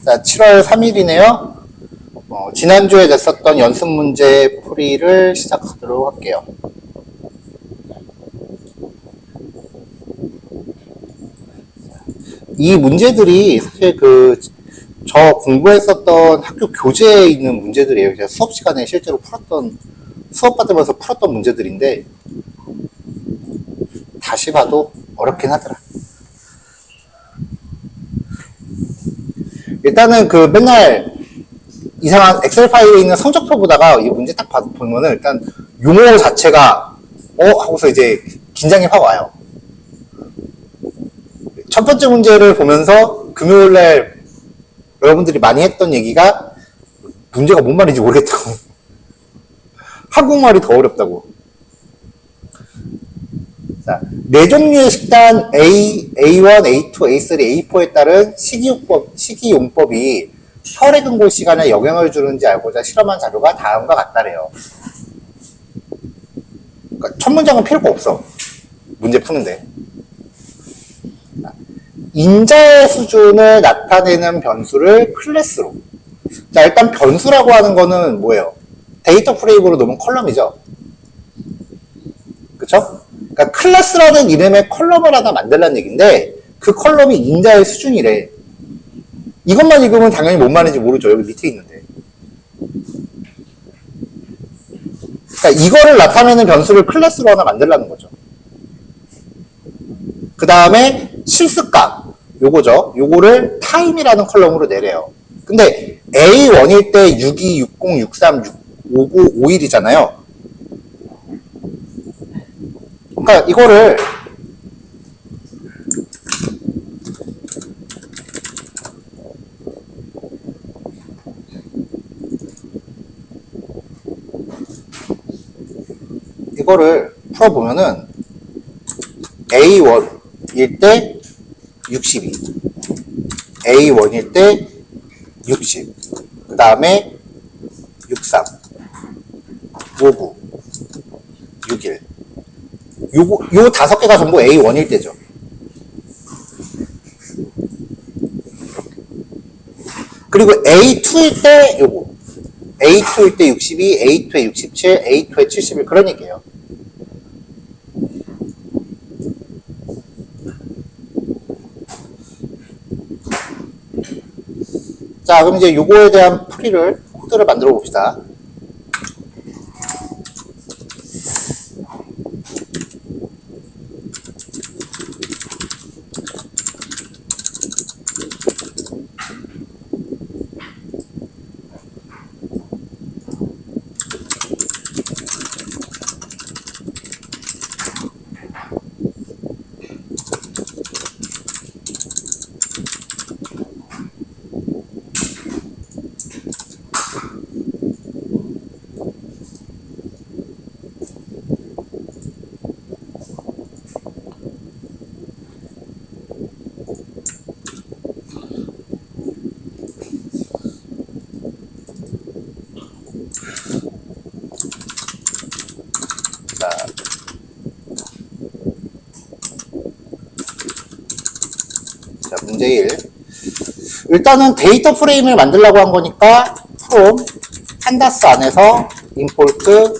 자, 7월 3일이네요. 지난주에 냈었던 연습 문제 풀이를 시작하도록 할게요. 이 문제들이 사실 저 공부했었던 학교 교재에 있는 문제들이에요. 제가 수업 시간에 실제로 수업 받으면서 풀었던 문제들인데, 다시 봐도 어렵긴 하더라. 일단은 맨날 이상한 엑셀 파일에 있는 성적표 보다가 이 문제 딱 보면은 일단 용어 자체가 하고서 이제 긴장이 확 와요. 첫 번째 문제를 보면서 금요일날 여러분들이 많이 했던 얘기가 문제가 뭔 말인지 모르겠다고. 한국말이 더 어렵다고. 자, 네 종류의 식단 A, A1, A2, A3, A4에 따른 식이용법이 혈액응고 시간에 영향을 주는지 알고자 실험한 자료가 다음과 같다래요. 그러니까 첫 문장은 필요가 없어. 문제 푸는데. 인자의 수준을 나타내는 변수를 클래스로. 자, 일단 변수라고 하는 거는 뭐예요? 데이터 프레임으로 놓으면 컬럼이죠. 그쵸? 그러니까 클래스라는 이름의 컬럼을 하나 만들라는 얘기인데, 그 컬럼이 인자의 수준이래. 이것만 읽으면 당연히 뭔 말인지 모르죠. 여기 밑에 있는데. 그러니까 이거를 나타내는 변수를 클래스로 하나 만들라는 거죠. 그 다음에 실습값, 요거죠. 요거를 타임이라는 컬럼으로 내래요. 근데 A1일 때 62, 60, 63, 59, 51이잖아요. 그러니까 이거를 풀어보면은 A1일 때 62, A1일 때 60, 그 다음에 63, 59, 61. 요 다섯 개가 전부 A1일 때죠. 그리고 A2일 때 요거. A2일 때 62, A2에 67, A2에 71. 그런 얘기예요. 자, 그럼 이제 요거에 대한 코드를 만들어 봅시다. 자, 문제 1. 일단은 데이터 프레임을 만들려고 한 거니까 from 판다스 안에서 import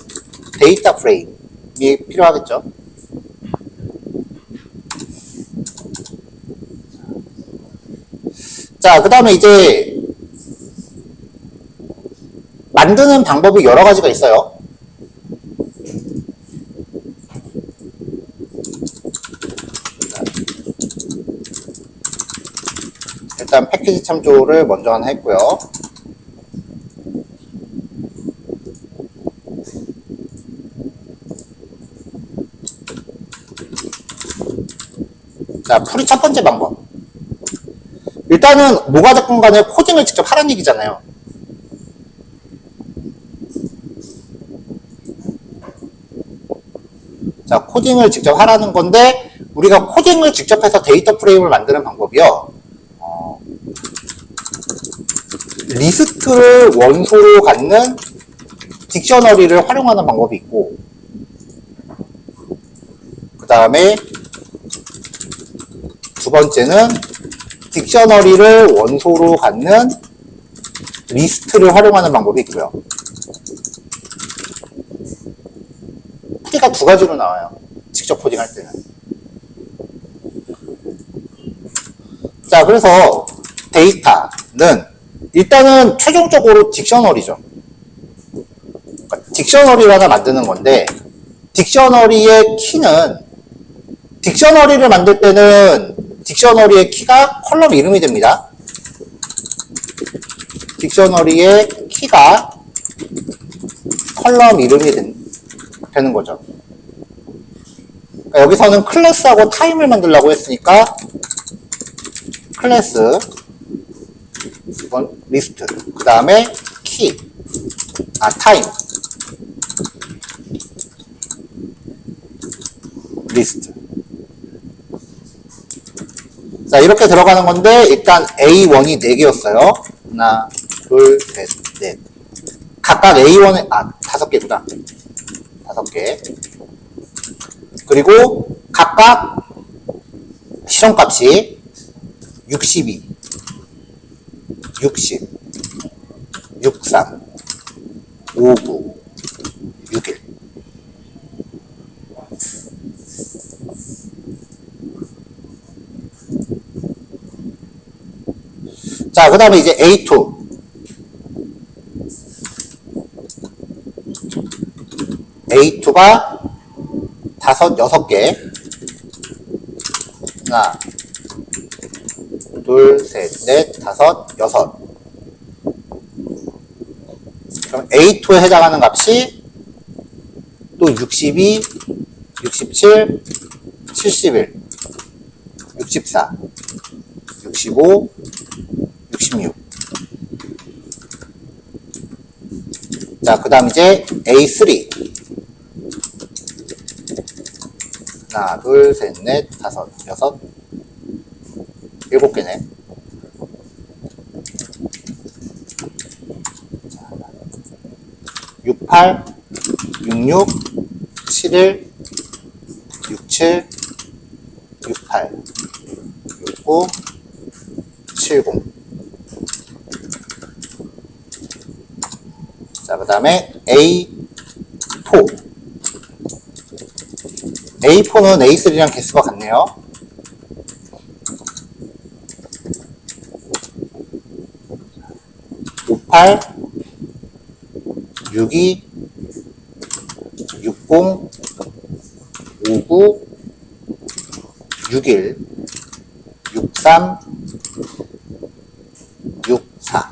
데이터 프레임이 필요하겠죠. 자, 그 다음에 이제 만드는 방법이 여러 가지가 있어요. 일단 패키지 참조를 먼저 하나 했고요. 자, 풀이 첫 번째 방법. 일단은 뭐가 됐건 간에 코딩을 직접 하라는 얘기잖아요. 자, 코딩을 직접 하라는 건데, 우리가 코딩을 직접 해서 데이터 프레임을 만드는 방법이요. 리스트를 원소로 갖는 딕셔너리를 활용하는 방법이 있고, 그 다음에 두 번째는 딕셔너리를 원소로 갖는 리스트를 활용하는 방법이 있고요. 풀이가 두 가지로 나와요. 직접 코딩할 때는. 자, 그래서 데이터는 일단은 최종적으로 딕셔너리죠. 그러니까 딕셔너리를 하나 만드는 건데, 딕셔너리의 키는, 딕셔너리를 만들 때는 딕셔너리의 키가 컬럼 이름이 됩니다. 딕셔너리의 키가 컬럼 이름이 되는 거죠. 그러니까 여기서는 클래스하고 타임을 만들려고 했으니까 클래스, 이건 리스트, 그 다음에 키, 타임, 리스트. 자, 이렇게 들어가는 건데, 일단 A1이 4개였어요. 하나, 둘, 셋, 넷. 각각 A1에, 5개구나. 5개. 그리고 각각 실험값이 62, 60, 63, 59, 61. 자, 그 다음에 이제 A2. A2가 6개. 하나, 둘, 셋, 넷, 5, 6. 그럼 A2에 해당하는 값이 또 62, 67, 71, 64, 65, 66. 자, 그 다음 이제 A3. 하나, 둘, 셋, 넷, 5, 6, 7개네. 68, 66, 71, 67, 68, 69, 70. 자, 그 다음에 A4. A4는 A3랑 개수가 같네요. (58) (62) (60) (59) (61) (63) (64)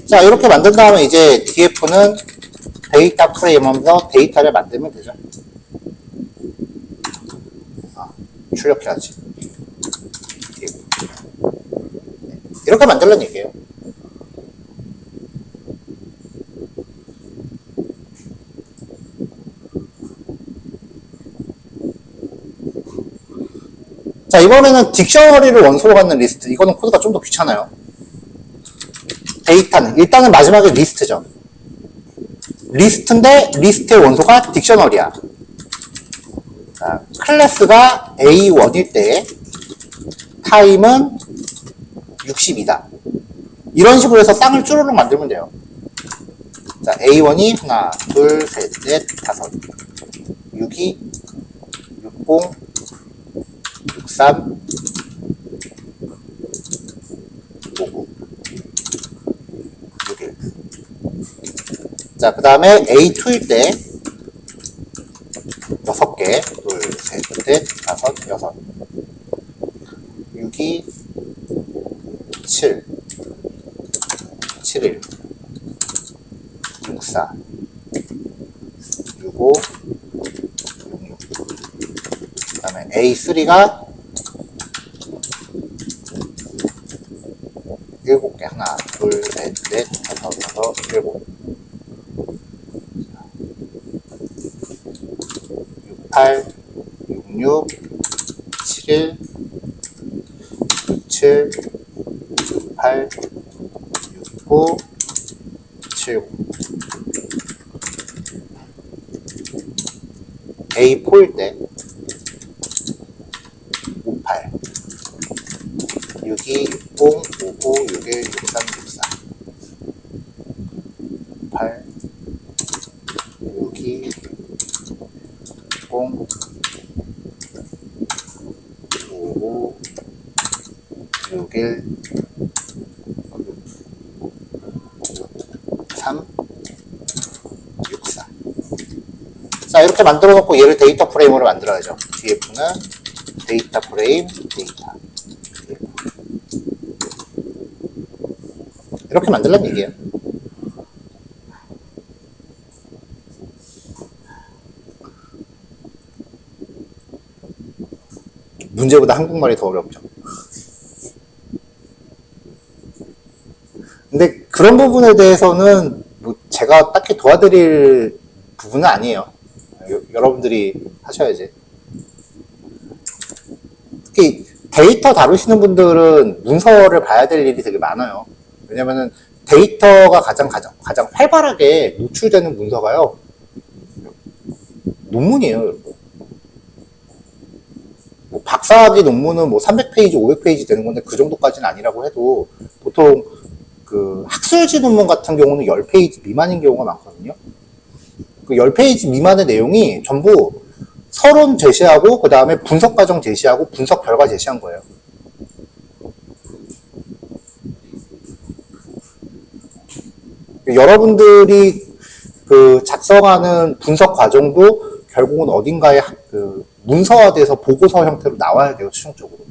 자, 이렇게 만든 다음에 이제 DF는 데이터 프레임 하면서 데이터를 만들면 되죠. 출력해야지. 이렇게 만들란 얘기예요. 자, 이번에는 딕셔너리를 원소로 갖는 리스트. 이거는 코드가 좀 더 귀찮아요. 데이터는 일단은 마지막에 리스트죠. 리스트인데 리스트의 원소가 딕셔너리야. 자, 클래스가 A1일 때 타임은 60이다. 이런 식으로 해서 쌍을 쭈르륵 만들면 돼요. 자, A1이 하나, 둘, 셋, 넷, 5, 62, 60, 63, 59, 61. 자, 그 다음에 A2일 때 6개, 둘, 셋, 넷, 5, 6, 62, 7, 71, 64, 65, 66. 그 다음에 A3가 7개. 하나, 둘, 셋, 넷, 5, 6, 7. 68, 66, 71, 67, 68, 69, 70. A4일 때 58 62 60 55 61 63 64 8 62 0 55 61 3 64. 자, 이렇게 만들어 놓고 얘를 데이터 프레임으로 만들어야죠. df는 데이터 프레임 데이터 이렇게 만들란 얘기예요. 문제보다 한국말이 더 어렵죠. 근데 그런 부분에 대해서는 뭐 제가 딱히 도와드릴 부분은 아니에요. 여러분들이 하셔야지. 특히 데이터 다루시는 분들은 문서를 봐야 될 일이 되게 많아요. 왜냐면은 데이터가 가장 활발하게 노출되는 문서가요, 논문이에요, 여러분. 뭐 박사학위 논문은 뭐 300페이지, 500페이지 되는 건데 그 정도까지는 아니라고 해도 보통 그 학술지 논문 같은 경우는 10페이지 미만인 경우가 많거든요. 그 10페이지 미만의 내용이 전부 서론 제시하고 그 다음에 분석 과정 제시하고 분석 결과 제시한 거예요. 여러분들이 그 작성하는 분석 과정도 결국은 어딘가에 그 문서화돼서 보고서 형태로 나와야 돼요, 최종적으로.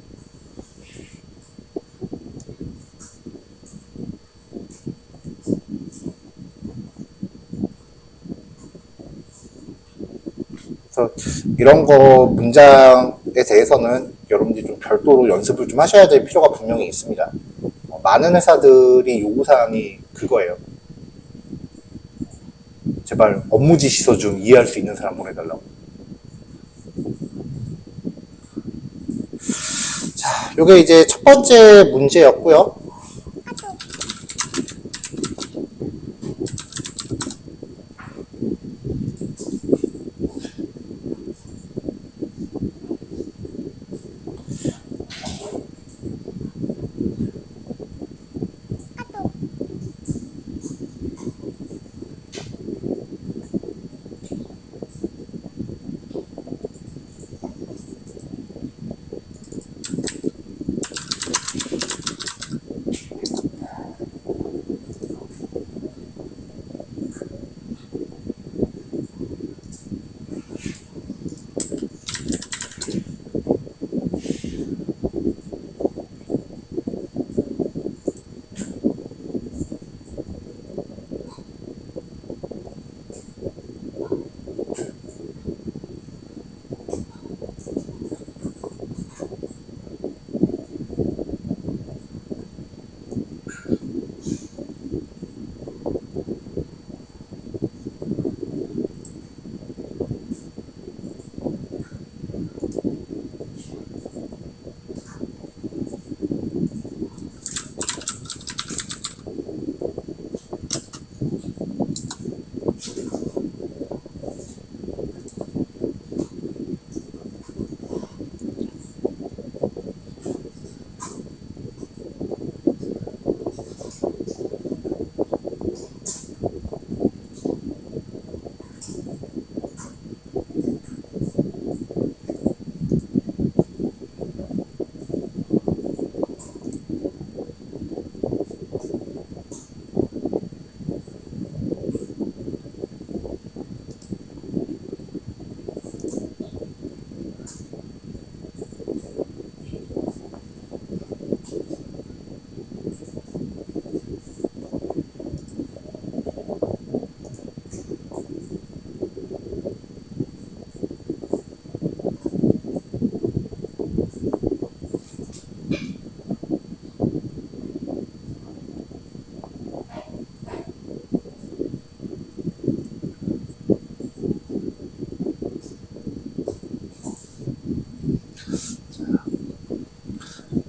그래서 이런 거 문장에 대해서는 여러분들이 좀 별도로 연습을 좀 하셔야 될 필요가 분명히 있습니다. 많은 회사들이 요구사항이 그거예요. 제발 업무 지시서 좀 이해할 수 있는 사람 보내달라고. 자, 요게 이제 첫 번째 문제였고요.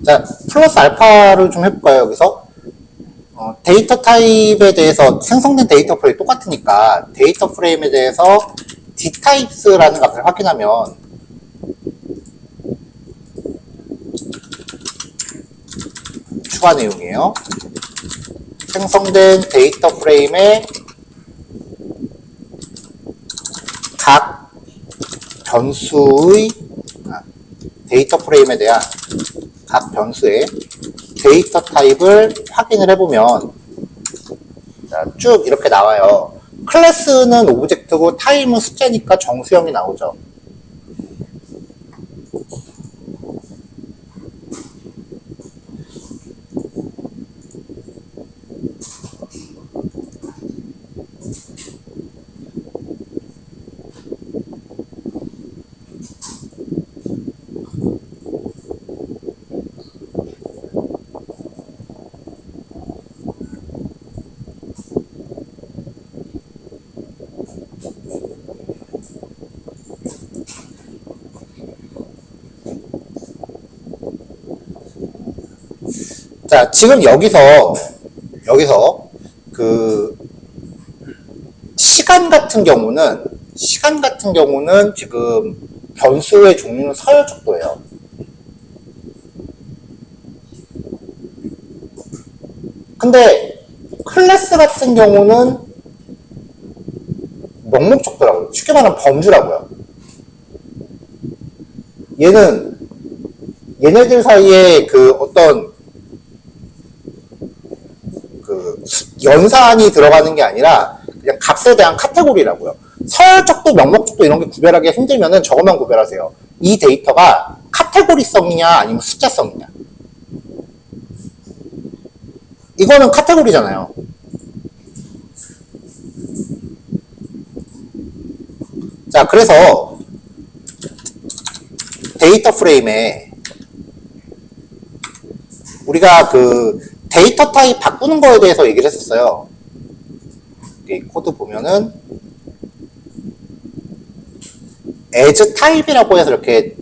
자, 플러스 알파를 좀 해볼까요, 여기서? 데이터 타입에 대해서 생성된 데이터 프레임 똑같으니까 데이터 프레임에 대해서 dtypes라는 값을 확인하면 추가 내용이에요. 생성된 데이터 프레임의 각 변수의 데이터 프레임에 대한 각 변수의 데이터 타입을 확인을 해보면 쭉 이렇게 나와요. 클래스는 오브젝트고 타입은 숫자니까 정수형이 나오죠. 자, 지금 여기서 그 시간 같은 경우는 지금 변수의 종류는 서열척도예요. 근데 클래스 같은 경우는 명목척도라고요. 쉽게 말하면 범주라고요. 얘네들 사이에 그 어떤 연산이 들어가는 게 아니라 그냥 값에 대한 카테고리라고요. 서열적도 명목적도 이런 게 구별하기 힘들면은 저것만 구별하세요. 이 데이터가 카테고리성이냐 아니면 숫자성이냐. 이거는 카테고리잖아요. 자, 그래서 데이터 프레임에 우리가 그 데이터 타입 바꾸는 거에 대해서 얘기를 했었어요. 이 코드 보면은 as 타입이라고 해서 이렇게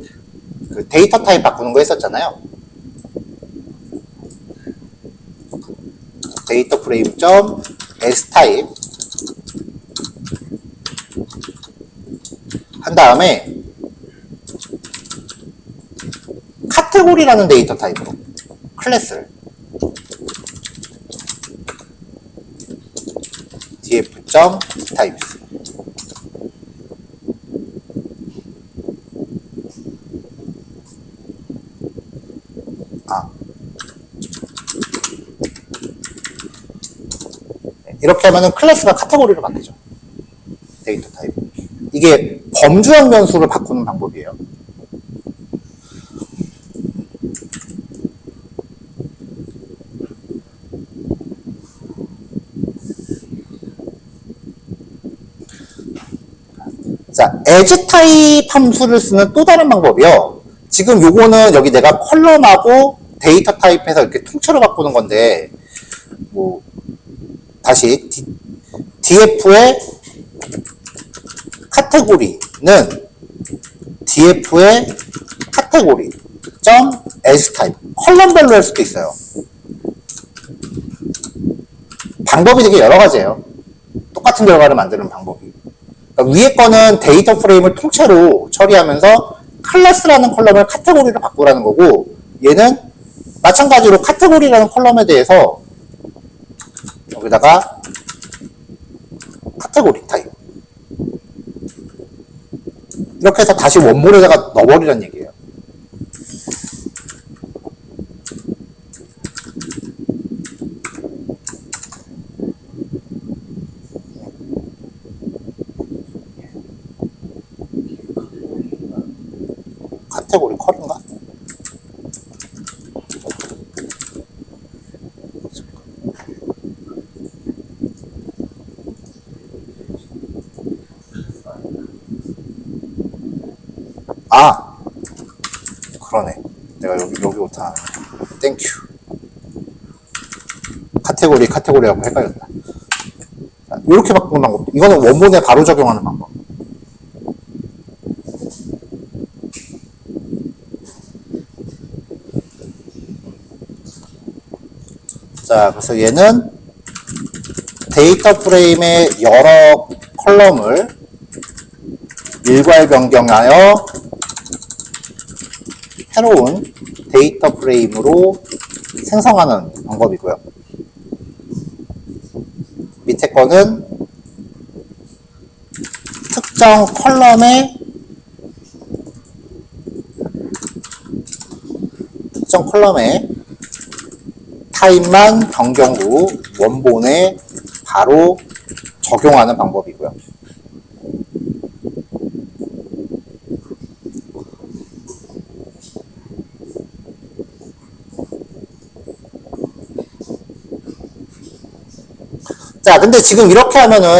그 데이터 타입 바꾸는 거 했었잖아요. 데이터 프레임 점 as 타입 한 다음에 카테고리라는 데이터 타입으로 클래스를 df.types 이렇게 하면은 클래스가 카테고리로 바뀌죠. 데이터 타입. 이게 범주형 변수를 바꾸는 방법이에요. 자, as 타입 함수를 쓰는 또 다른 방법이요. 지금 요거는 여기 내가 컬럼하고 데이터 타입해서 이렇게 통째로 바꾸는 건데, 뭐, 다시, df의 카테고리는 df의 카테고리 점 as 타입. 컬럼별로 할 수도 있어요. 방법이 되게 여러 가지예요. 똑같은 결과를 만드는 방법이. 그러니까 위에 거는 데이터 프레임을 통째로 처리하면서 클래스라는 컬럼을 카테고리로 바꾸라는 거고, 얘는 마찬가지로 카테고리라는 컬럼에 대해서 여기다가 카테고리 타입 이렇게 해서 다시 원본에다가 넣어버리라는 얘기예요. 카테고리 컬인가? 아, 그러네. 내가 여기 오타. 땡큐. 카테고리하고 헷갈렸다. 자, 이렇게 바꾸는 방법. 이거는 원본에 바로 적용하는 방법. 자, 그래서 얘는 데이터 프레임의 여러 컬럼을 일괄 변경하여 새로운 데이터 프레임으로 생성하는 방법이고요. 밑에 거는 특정 컬럼의 타입만 변경 후 원본에 바로 적용하는 방법이고요. 자, 근데 지금 이렇게 하면은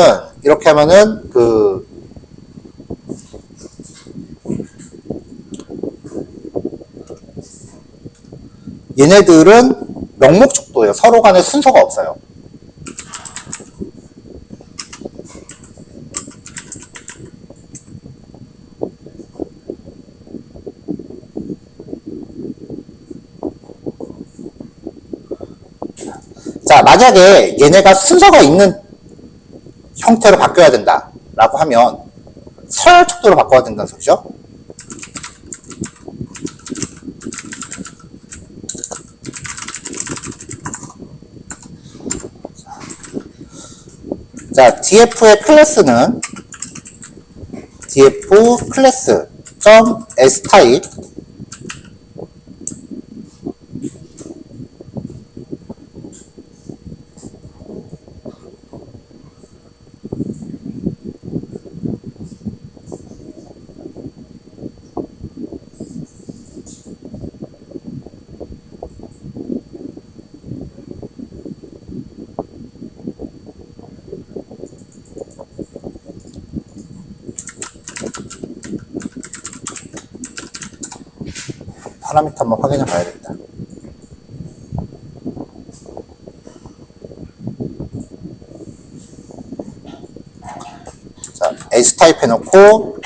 얘네들은 명목적도예요. 서로 간에 순서가 없어요. 자, 만약에 얘네가 순서가 있는 형태로 바뀌어야 된다라고 하면 서열 척도로 바꿔야 된다는 소리죠. 자, df의 클래스는 df class.stype 파라미터 한번 확인해 봐야 됩니다. 자, s타입 해놓고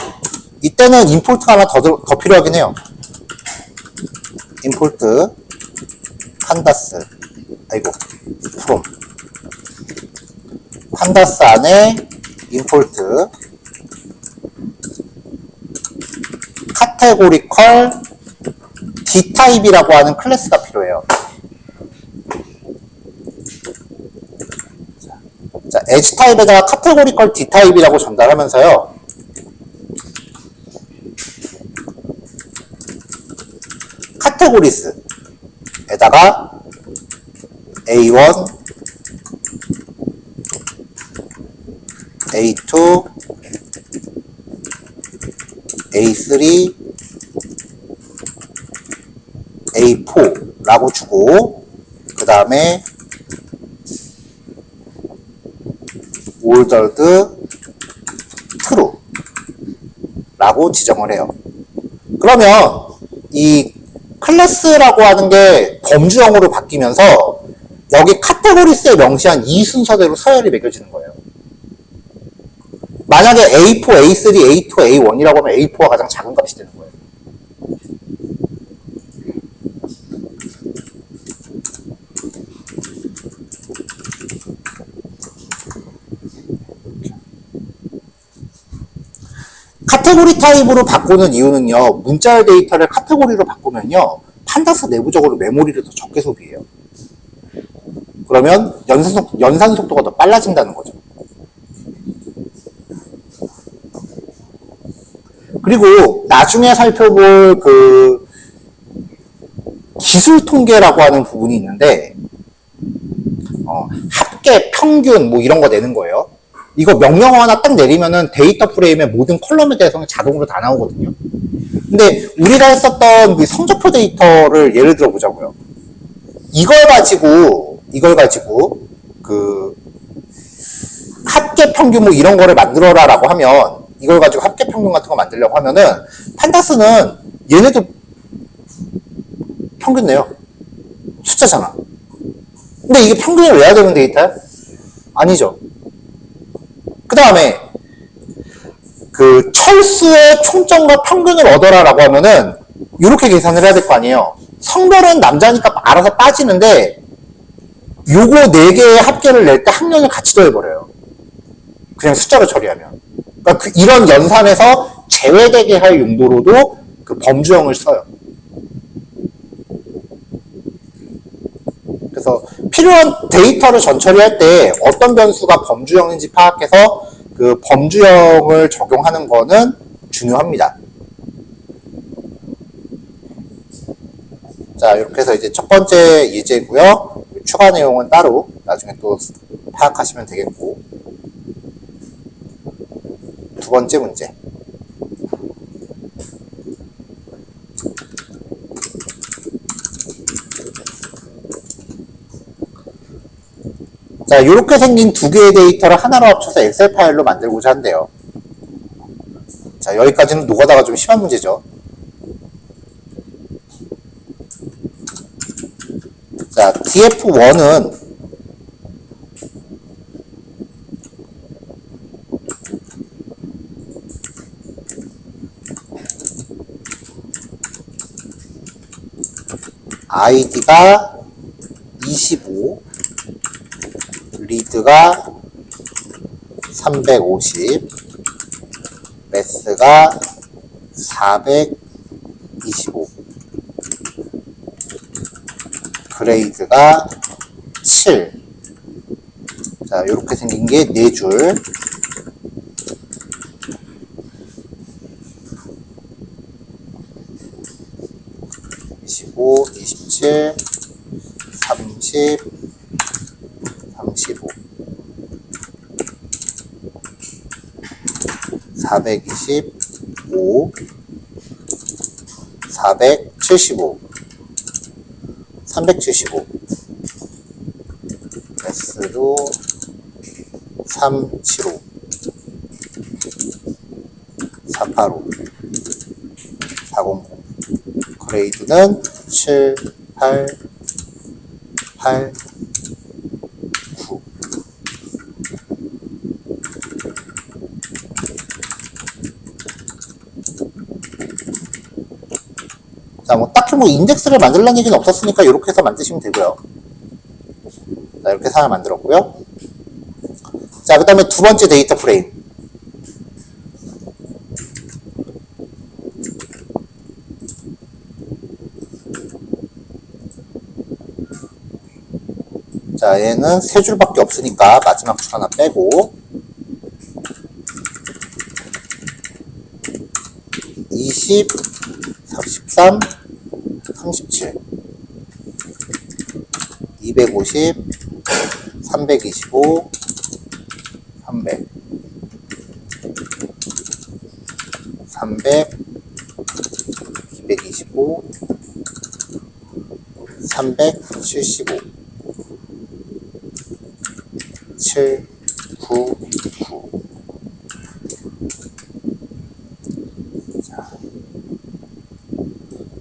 이때는 임포트가 하나 더 필요하긴 해요. 임포트 판다스 from 판다스 안에 임포트 카테고리컬 d타입이라고 하는 클래스가 필요해요. 자, edge 타입에다가 카테고리컬 d타입이라고 전달하면서요. 카테고리스에다가 A1, A2, A3, A4라고 주고 그 다음에 ordered true 라고 지정을 해요. 그러면 이 클래스라고 하는 게 범주형으로 바뀌면서 여기 카테고리스에 명시한 이 순서대로 서열이 매겨지는 거예요. 만약에 A4, A3, A2, A1이라고 하면 A4가 가장 작은 값이 되는 거예요. 카테고리 타입으로 바꾸는 이유는요, 문자열 데이터를 카테고리로 바꾸면요, 판다스 내부적으로 메모리를 더 적게 소비해요. 그러면 연산 속도가 더 빨라진다는 거죠. 그리고 나중에 살펴볼 그 기술 통계라고 하는 부분이 있는데, 합계, 평균 뭐 이런 거 내는 거예요. 이거 명령어 하나 딱 내리면은 데이터 프레임의 모든 컬럼에 대해서는 자동으로 다 나오거든요. 근데 우리가 했었던 그 성적표 데이터를 예를 들어 보자고요. 이걸 가지고 그 합계 평균 뭐 이런 거를 만들어라라고 하면, 이걸 가지고 합계 평균 같은 거 만들려고 하면은 판다스는 얘네도 평균 내요. 숫자잖아. 근데 이게 평균을 외워야 되는 데이터야? 아니죠. 그 다음에 그 철수의 총점과 평균을 얻어라라고 하면은 이렇게 계산을 해야 될 거 아니에요. 성별은 남자니까 알아서 빠지는데 요거 4개의 합계를 낼 때 학년을 같이 더해버려요. 그냥 숫자로 처리하면. 그러니까 이런 연산에서 제외되게 할 용도로도 그 범주형을 써요. 그래서 필요한 데이터를 전처리할 때 어떤 변수가 범주형인지 파악해서 그 범주형을 적용하는 거는 중요합니다. 자, 이렇게 해서 이제 첫 번째 예제고요. 추가 내용은 따로 나중에 또 파악하시면 되겠고. 두 번째 문제. 자, 이렇게 생긴 두 개의 데이터를 하나로 합쳐서 엑셀 파일로 만들고자 한대요. 자, 여기까지는 노가다가 좀 심한 문제죠. 자, df1은 id가 25, 리드가 350, 매스가 425, 그레이드가 7. 자, 이렇게 생긴 게 4줄. (25) 27 30 35 425 475 375 매스도 375 485 400 그레이드는 7 8 8 9 자, 뭐 딱히 뭐 인덱스를 만들라는 얘기는 없었으니까 이렇게 해서 만드시면 되고요. 자, 이렇게 해서 하나 만들었고요. 자, 그 다음에 두 번째 데이터 프레임. 자, 얘는 세 줄밖에 없으니까 마지막 줄 하나 빼고 20 33 37 250 325 300 300 225 375 7 9 9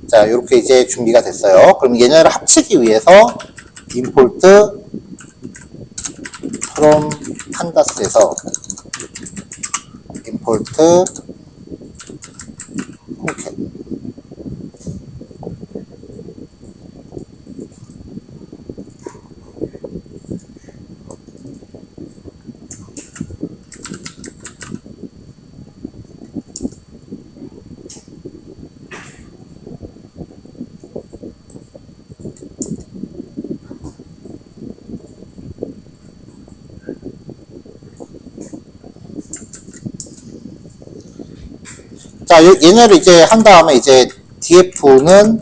자, 이렇게 이제 준비가 됐어요. 그럼 얘네를 합치기 위해서 import from pandas에서 import concat 자, 얘네를 이제 한 다음에 이제 df는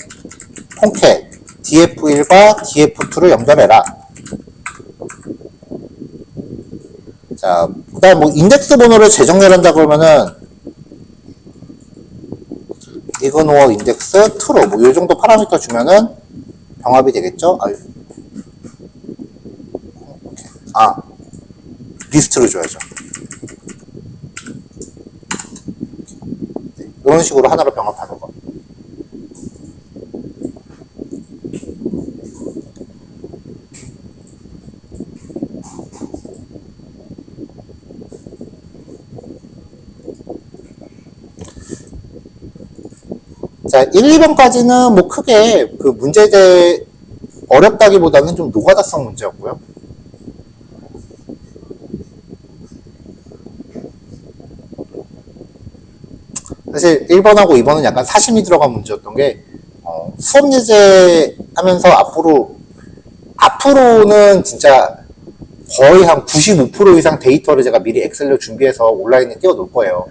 concat df1과 df2를 연결해라. 자, 그 다음 뭐 인덱스 번호를 재정렬한다 그러면은 이그노어 인덱스 트루 뭐 요 정도 파라미터 주면은 병합이 되겠죠? 리스트를 줘야죠. 네, 이런 식으로 하나로 병합하는 거. 자, 1, 2번까지는 뭐 크게 그 문제대 어렵다기보다는 좀 노가다성 문제였고요. 사실 1번하고 2번은 약간 사심이 들어간 문제였던 게, 수업 예제 하면서 앞으로는 진짜 거의 한 95% 이상 데이터를 제가 미리 엑셀로 준비해서 온라인에 띄워놓을 거예요.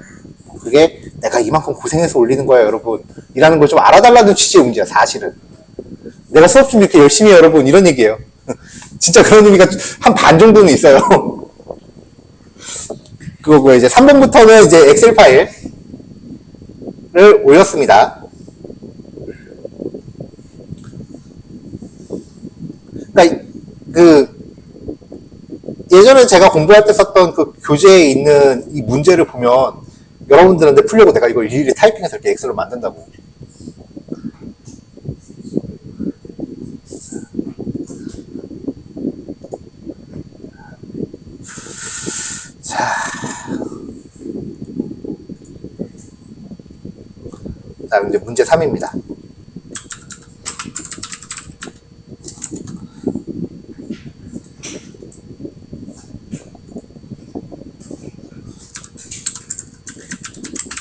그게 내가 이만큼 고생해서 올리는 거야, 여러분. 이라는 걸 좀 알아달라는 취지의 문제야, 사실은. 내가 수업 준비 이렇게 열심히 해요, 여러분. 이런 얘기예요. 진짜 그런 의미가 한 반 정도는 있어요. 그거고, 이제 3번부터는 이제 엑셀 파일을 올렸습니다. 그러니까, 예전에 제가 공부할 때 썼던 그 교재에 있는 이 문제를 보면 여러분들한테 풀려고 내가 이걸 일일이 타이핑해서 이렇게 엑셀로 만든다고. 자, 이제 문제 3입니다.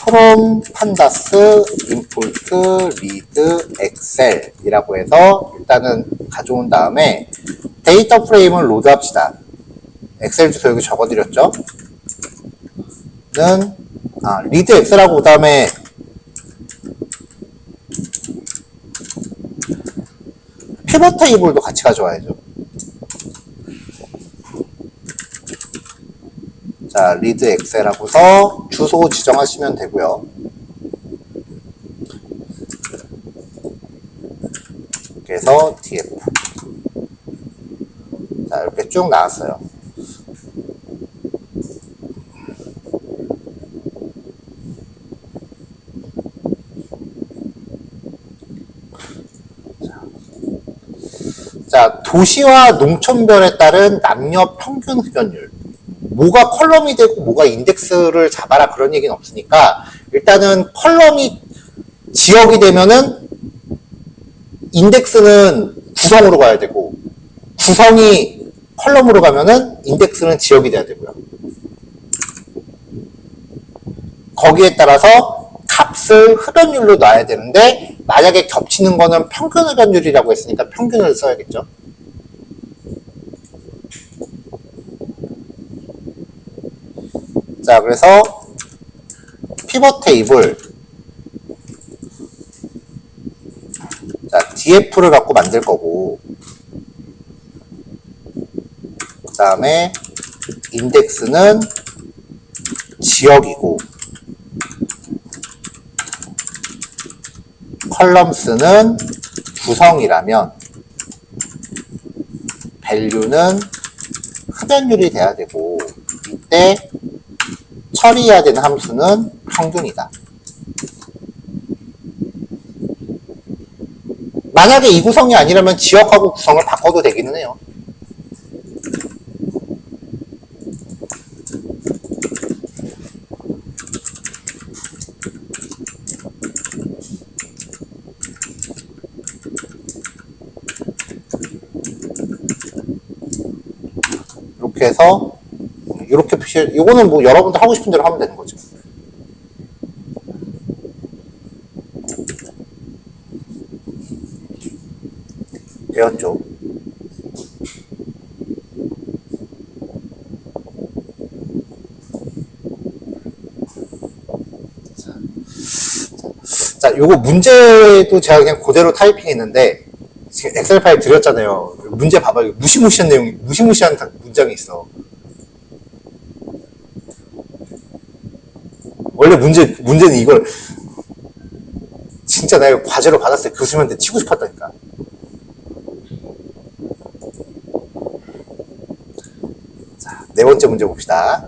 토론, 판다스, 임포트, 리드, 엑셀이라고 해서 일단은 가져온 다음에 데이터 프레임을 로드합시다. 엑셀 주소 여기 적어드렸죠? 리드 엑셀하고 그 다음에 피벗 테이블도 같이 가져와야죠. 자, 리드 엑셀 하고서 주소 지정하시면 되고요. 그래서 df. 자, 이렇게 쭉 나왔어요. 자, 도시와 농촌별에 따른 남녀 평균 흡연율. 뭐가 컬럼이 되고 뭐가 인덱스를 잡아라 그런 얘기는 없으니까 일단은 컬럼이 지역이 되면은 인덱스는 구성으로 가야 되고 구성이 컬럼으로 가면은 인덱스는 지역이 돼야 되고요. 거기에 따라서 값을 흡연율로 놔야 되는데 만약에 겹치는 거는 평균 흡연율이라고 했으니까 평균을 써야겠죠. 자, 그래서 피벗 테이블, 자, df를 갖고 만들 거고, 그 다음에 인덱스는 지역이고, 컬럼스는 구성이라면 밸류는 흡연율이 돼야 되고, 이때 처리해야 되는 함수는 평균이다. 만약에 이 구성이 아니라면 지역하고 구성을 바꿔도 되기는 해요. 이렇게 해서 이렇게 표시, 이거는 뭐 여러분들 하고 싶은 대로 하면 되는 거죠. 되었죠. 자, 요거 문제도 제가 그냥 그대로 타이핑했는데, 지금 엑셀 파일 드렸잖아요. 문제 봐봐요. 무시무시한 내용이, 무시무시한 문장이 있어. 원래 문제는 이걸, 진짜 내가 과제로 받았을 때 교수님한테 치고 싶었다니까. 자, 네 번째 문제 봅시다.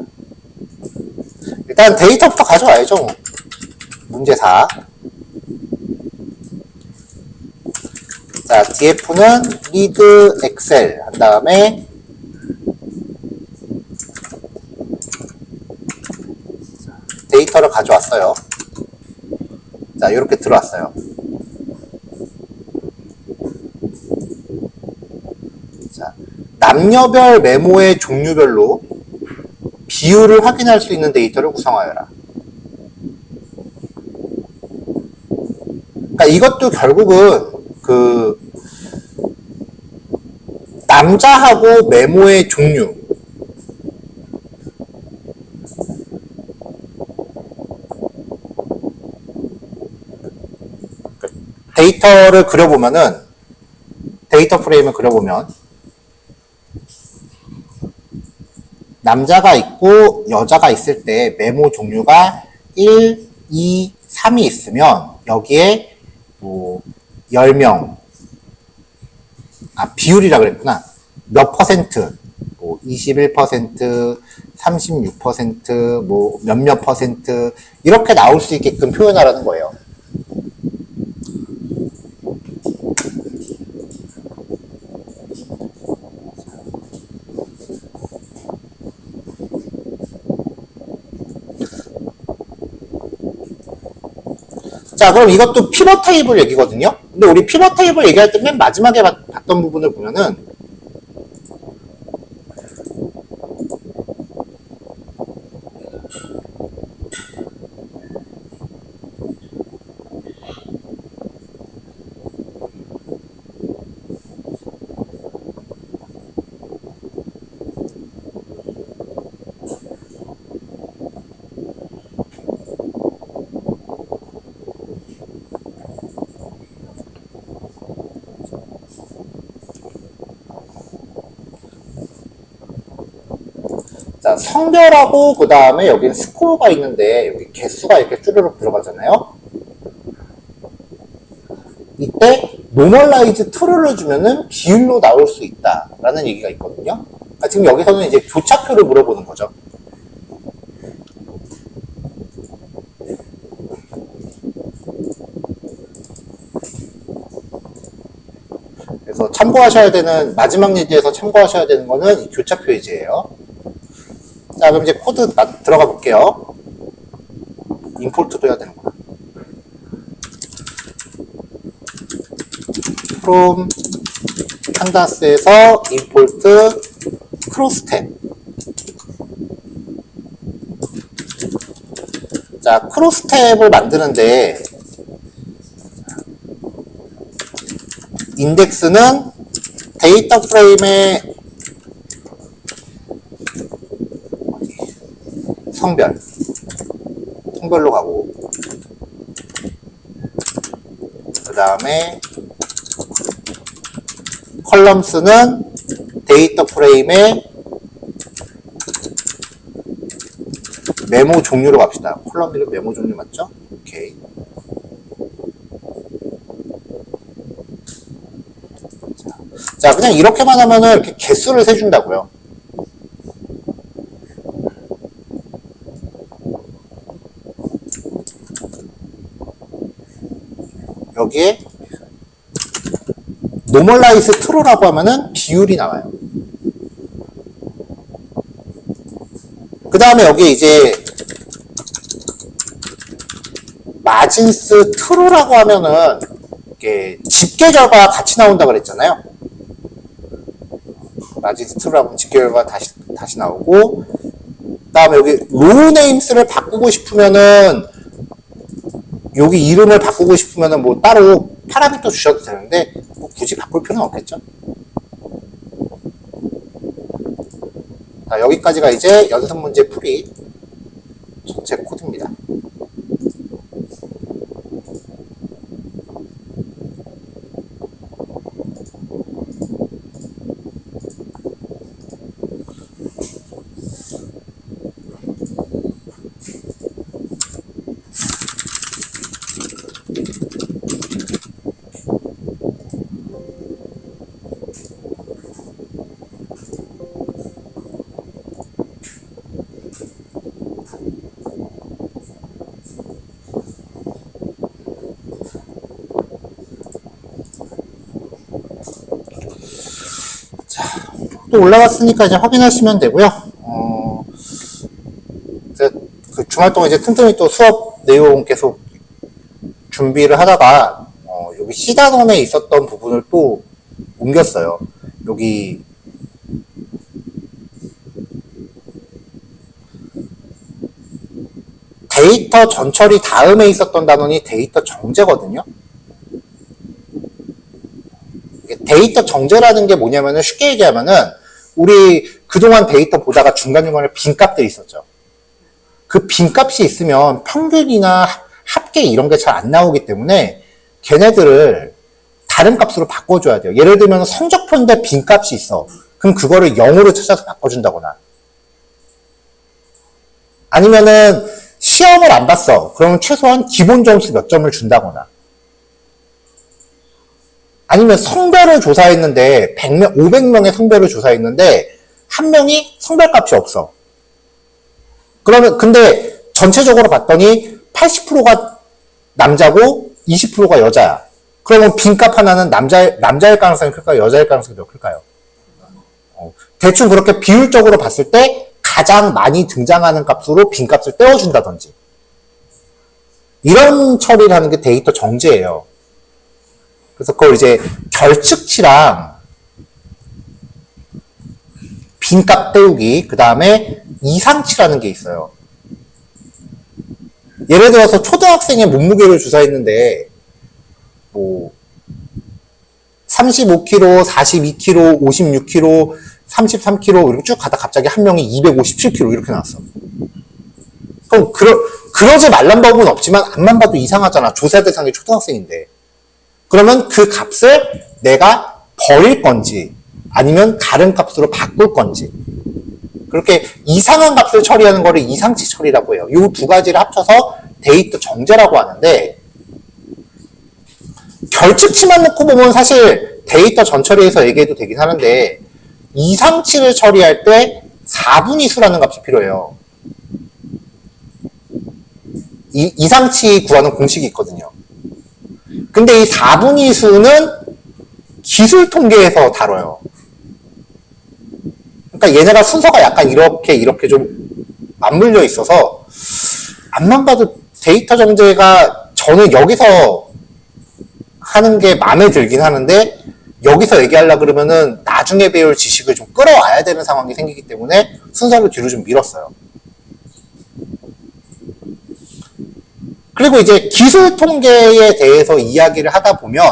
일단 데이터부터 가져와야죠. 문제 4. 자, df는 read excel 한 다음에 데이터를 가져왔어요. 자, 이렇게 들어왔어요. 자, 남녀별 메모의 종류별로 비율을 확인할 수 있는 데이터를 구성하여라. 그러니까 이것도 결국은 그 남자하고 메모의 종류, 데이터를 그려보면은, 데이터 프레임을 그려보면 남자가 있고 여자가 있을 때 메모 종류가 1, 2, 3이 있으면 여기에 뭐 10명, 비율이라 그랬구나. 몇 퍼센트, 뭐 21%, 36%, 뭐 몇몇 퍼센트 이렇게 나올 수 있게끔 표현하라는 거예요. 자, 그럼 이것도 피벗 테이블 얘기거든요. 근데 우리 피벗 테이블 얘기할 때 맨 마지막에 봤던 부분을 보면은 자, 성별하고 그 다음에 여기는 스코어가 있는데 여기 개수가 이렇게 쭈르륵 들어가잖아요. 이때 노멀라이즈 트루를 주면은 비율로 나올 수 있다라는 얘기가 있거든요. 그러니까 지금 여기서는 이제 교차표를 물어보는 거죠. 그래서 참고하셔야 되는, 마지막 예제에서 참고하셔야 되는 거는 이 교차표 예제예요. 자, 그럼 이제 코드 들어가 볼게요. 임포트도 해야 되는구나. from 판다스에서 임포트 크로스탭. 자, 크로스탭을 만드는데 인덱스는 데이터 프레임의 성별로 가고, 그 다음에 컬럼스는 데이터 프레임의 메모 종류로 갑시다. 컬럼비를 메모 종류 맞죠? 오케이. 자, 그냥 이렇게만 하면은 이렇게 개수를 세준다고요. 여기에 노멀라이즈 트루라고 하면은 비율이 나와요. 그 다음에 여기에 이제 마진스 트루라고 하면은 이게 집계 결과가 같이 나온다 그랬잖아요. 마진스 트루라고 하면 집계 결과가 다시 나오고, 그 다음에 여기 로우 네임스를 바꾸고 싶으면은 여기 이름을 바꾸고 싶으면은 뭐 따로 파라미터 주셔도 되는데 뭐 굳이 바꿀 필요는 없겠죠. 자, 여기까지가 이제 연습 문제 풀이 전체 코드입니다. 또 올라갔으니까 이제 확인하시면 되고요. 그 주말 동안 이제 틈틈이 또 수업 내용 계속 준비를 하다가 여기 C단원에 있었던 부분을 또 옮겼어요. 여기 데이터 전처리 다음에 있었던 단원이 데이터 정제거든요. 데이터 정제라는 게 뭐냐면은 쉽게 얘기하면은 우리 그동안 데이터 보다가 중간중간에 빈값들이 있었죠. 그 빈값이 있으면 평균이나 합계 이런 게 잘 안 나오기 때문에 걔네들을 다른 값으로 바꿔줘야 돼요. 예를 들면 성적표인데 빈값이 있어. 그럼 그거를 0으로 찾아서 바꿔준다거나 아니면은 시험을 안 봤어. 그러면 최소한 기본 점수 몇 점을 준다거나 아니면 성별을 조사했는데 100명, 500명의 성별을 조사했는데 한 명이 성별값이 없어. 그러면 근데 전체적으로 봤더니 80%가 남자고 20%가 여자야. 그러면 빈값 하나는 남자일 가능성이 클까요? 여자일 가능성이 더 클까요? 대충 그렇게 비율적으로 봤을 때 가장 많이 등장하는 값으로 빈값을 떼어준다든지 이런 처리를 하는 게 데이터 정제예요. 그래서 그걸 이제 결측치랑 빈값 떼우기, 그 다음에 이상치라는 게 있어요. 예를 들어서 초등학생의 몸무게를 조사했는데 뭐 35kg, 42kg, 56kg, 33kg 이렇게 쭉 가다 갑자기 한 명이 257kg 이렇게 나왔어. 그럼 그러지 말란 법은 없지만 앞만 봐도 이상하잖아. 조사 대상이 초등학생인데. 그러면 그 값을 내가 버릴 건지 아니면 다른 값으로 바꿀 건지 그렇게 이상한 값을 처리하는 거를 이상치 처리라고 해요. 이 두 가지를 합쳐서 데이터 정제라고 하는데 결측치만 놓고 보면 사실 데이터 전처리에서 얘기해도 되긴 하는데 이상치를 처리할 때 4분의 수라는 값이 필요해요. 이상치 구하는 공식이 있거든요. 근데 이 4분의 수는 기술 통계에서 다뤄요. 그러니까 얘네가 순서가 약간 이렇게 좀 맞물려 있어서 앞만 봐도 데이터 정제가 저는 여기서 하는 게 마음에 들긴 하는데 여기서 얘기하려고 그러면은 나중에 배울 지식을 좀 끌어와야 되는 상황이 생기기 때문에 순서를 뒤로 좀 밀었어요. 그리고 이제 기술 통계에 대해서 이야기를 하다 보면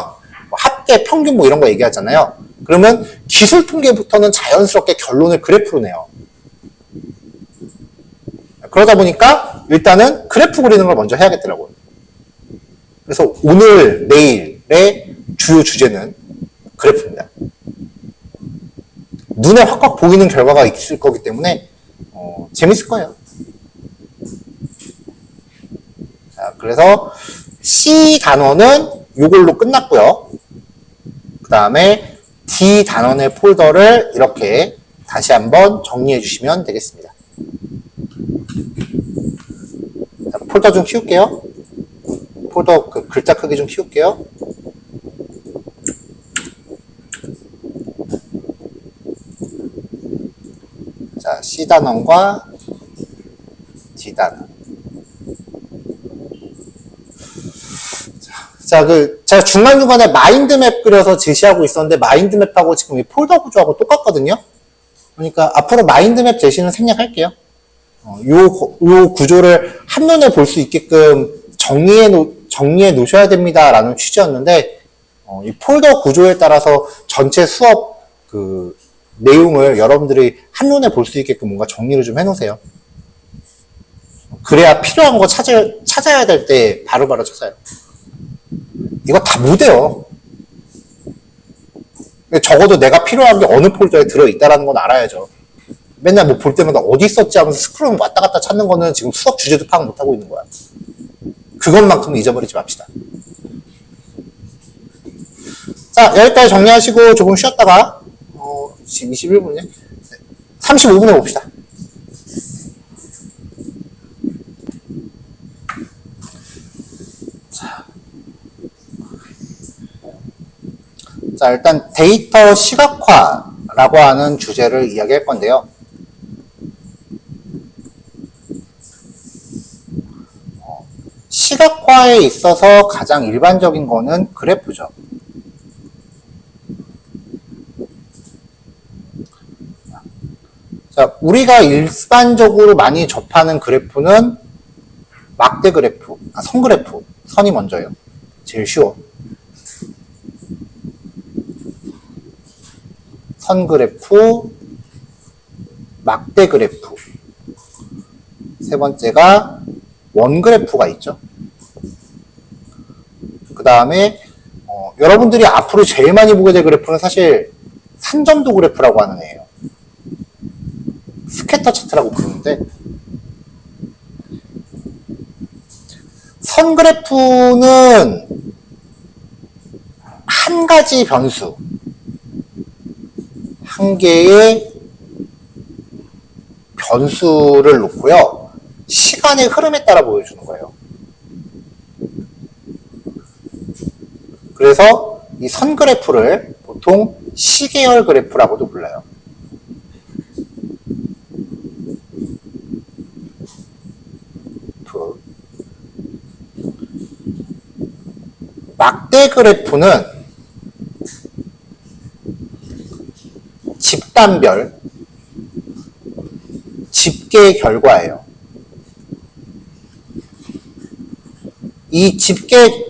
뭐 합계, 평균 뭐 이런 거 얘기하잖아요. 그러면 기술 통계부터는 자연스럽게 결론을 그래프로 내요. 그러다 보니까 일단은 그래프 그리는 걸 먼저 해야겠더라고요. 그래서 오늘, 내일의 주요 주제는 그래프입니다. 눈에 확확 보이는 결과가 있을 거기 때문에 재밌을 거예요. 자, 그래서 C 단원은 이걸로 끝났고요. 그 다음에 D 단원의 폴더를 이렇게 다시 한번 정리해 주시면 되겠습니다. 자, 폴더 좀 키울게요. 폴더 그 글자 크기 좀 키울게요. 자, C 단원과 D 단원. 자, 제가 중간중간에 마인드맵 그려서 제시하고 있었는데, 마인드맵하고 지금 이 폴더 구조하고 똑같거든요? 그러니까 앞으로 마인드맵 제시는 생략할게요. 요 구조를 한눈에 볼 수 있게끔 정리해 놓으셔야 됩니다라는 취지였는데, 이 폴더 구조에 따라서 전체 수업 내용을 여러분들이 한눈에 볼 수 있게끔 뭔가 정리를 좀 해놓으세요. 그래야 필요한 거 찾아야 될 때 바로바로 찾아요. 이거 다 못해요. 적어도 내가 필요한 게 어느 폴더에 들어있다는 건 알아야죠. 맨날 뭐 볼 때마다 어디 있었지 하면서 스크롤 왔다 갔다 찾는 거는 지금 수업 주제도 파악 못하고 있는 거야. 그것만큼은 잊어버리지 맙시다. 자, 여기까지 정리하시고 조금 쉬었다가 지금 21분이네. 35분에 봅시다. 자, 일단 데이터 시각화라고 하는 주제를 이야기할 건데요. 시각화에 있어서 가장 일반적인 거는 그래프죠. 자, 우리가 일반적으로 많이 접하는 그래프는 막대 그래프, 선 그래프, 선이 먼저예요. 제일 쉬워. 선 그래프, 막대 그래프. 세 번째가 원 그래프가 있죠. 그 다음에 여러분들이 앞으로 제일 많이 보게 될 그래프는 사실 산점도 그래프라고 하는 애예요. 스캐터 차트라고 부르는데, 선 그래프는 한 가지 변수, 한 개의 변수를 놓고요, 시간의 흐름에 따라 보여주는 거예요. 그래서 이 선 그래프를 보통 시계열 그래프라고도 불러요. 막대 그래프는 집단별, 집계 결과예요. 이 집계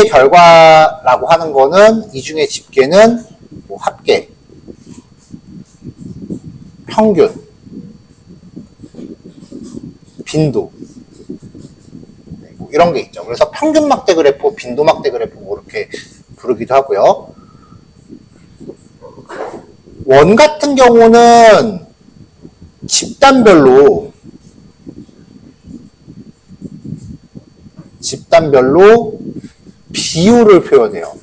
결과라고 하는 거는, 이 중에 집계는 합계, 평균, 빈도, 이런 게 있죠. 그래서 평균 막대 그래프, 빈도 막대 그래프 이렇게 부르기도 하고요. 원 같은 경우는 집단별로 비율을 표현해요.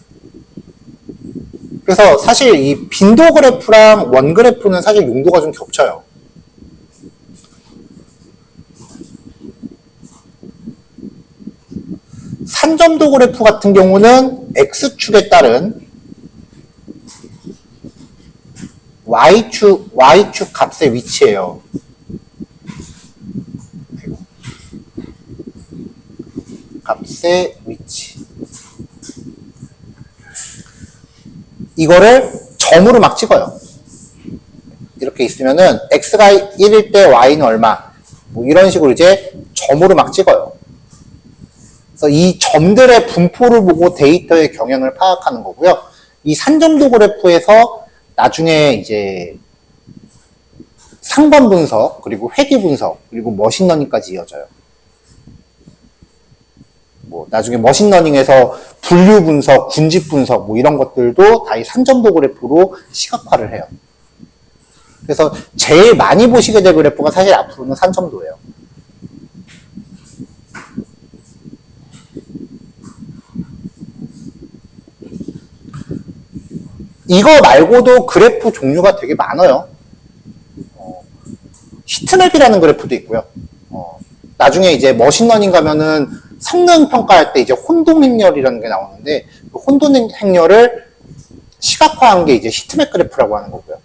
그래서 사실 이 빈도 그래프랑 원 그래프는 사실 용도가 좀 겹쳐요. 산점도 그래프 같은 경우는 X축에 따른 Y축 값의 위치예요. 값의 위치. 이거를 점으로 막 찍어요. 이렇게 있으면은 X가 1일 때 Y는 얼마, 이런 식으로 이제 점으로 막 찍어요. 그래서 이 점들의 분포를 보고 데이터의 경향을 파악하는 거고요. 이 산점도 그래프에서 나중에 이제 상번 분석, 그리고 회귀 분석, 그리고 머신러닝까지 이어져요. 나중에 머신러닝에서 분류 분석, 군집 분석, 이런 것들도 다 이 산점도 그래프로 시각화를 해요. 그래서 제일 많이 보시게 될 그래프가 사실 앞으로는 산점도예요. 이거 말고도 그래프 종류가 되게 많아요. 히트맵이라는 그래프도 있고요. 나중에 이제 머신러닝 가면은 성능 평가할 때 이제 혼동 행렬이라는 게 나오는데, 그 혼동 행렬을 시각화한 게 이제 히트맵 그래프라고 하는 거고요.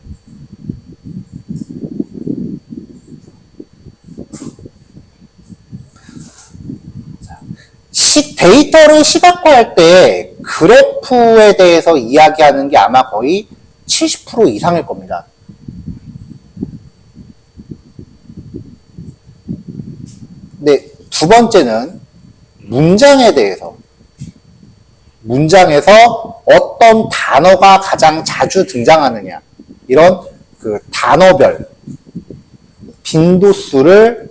데이터를 시각화할 때 그래프에 대해서 이야기하는 게 아마 거의 70% 이상일 겁니다. 근데 두 번째는 문장에 대해서, 문장에서 어떤 단어가 가장 자주 등장하느냐, 이런 그 단어별 빈도수를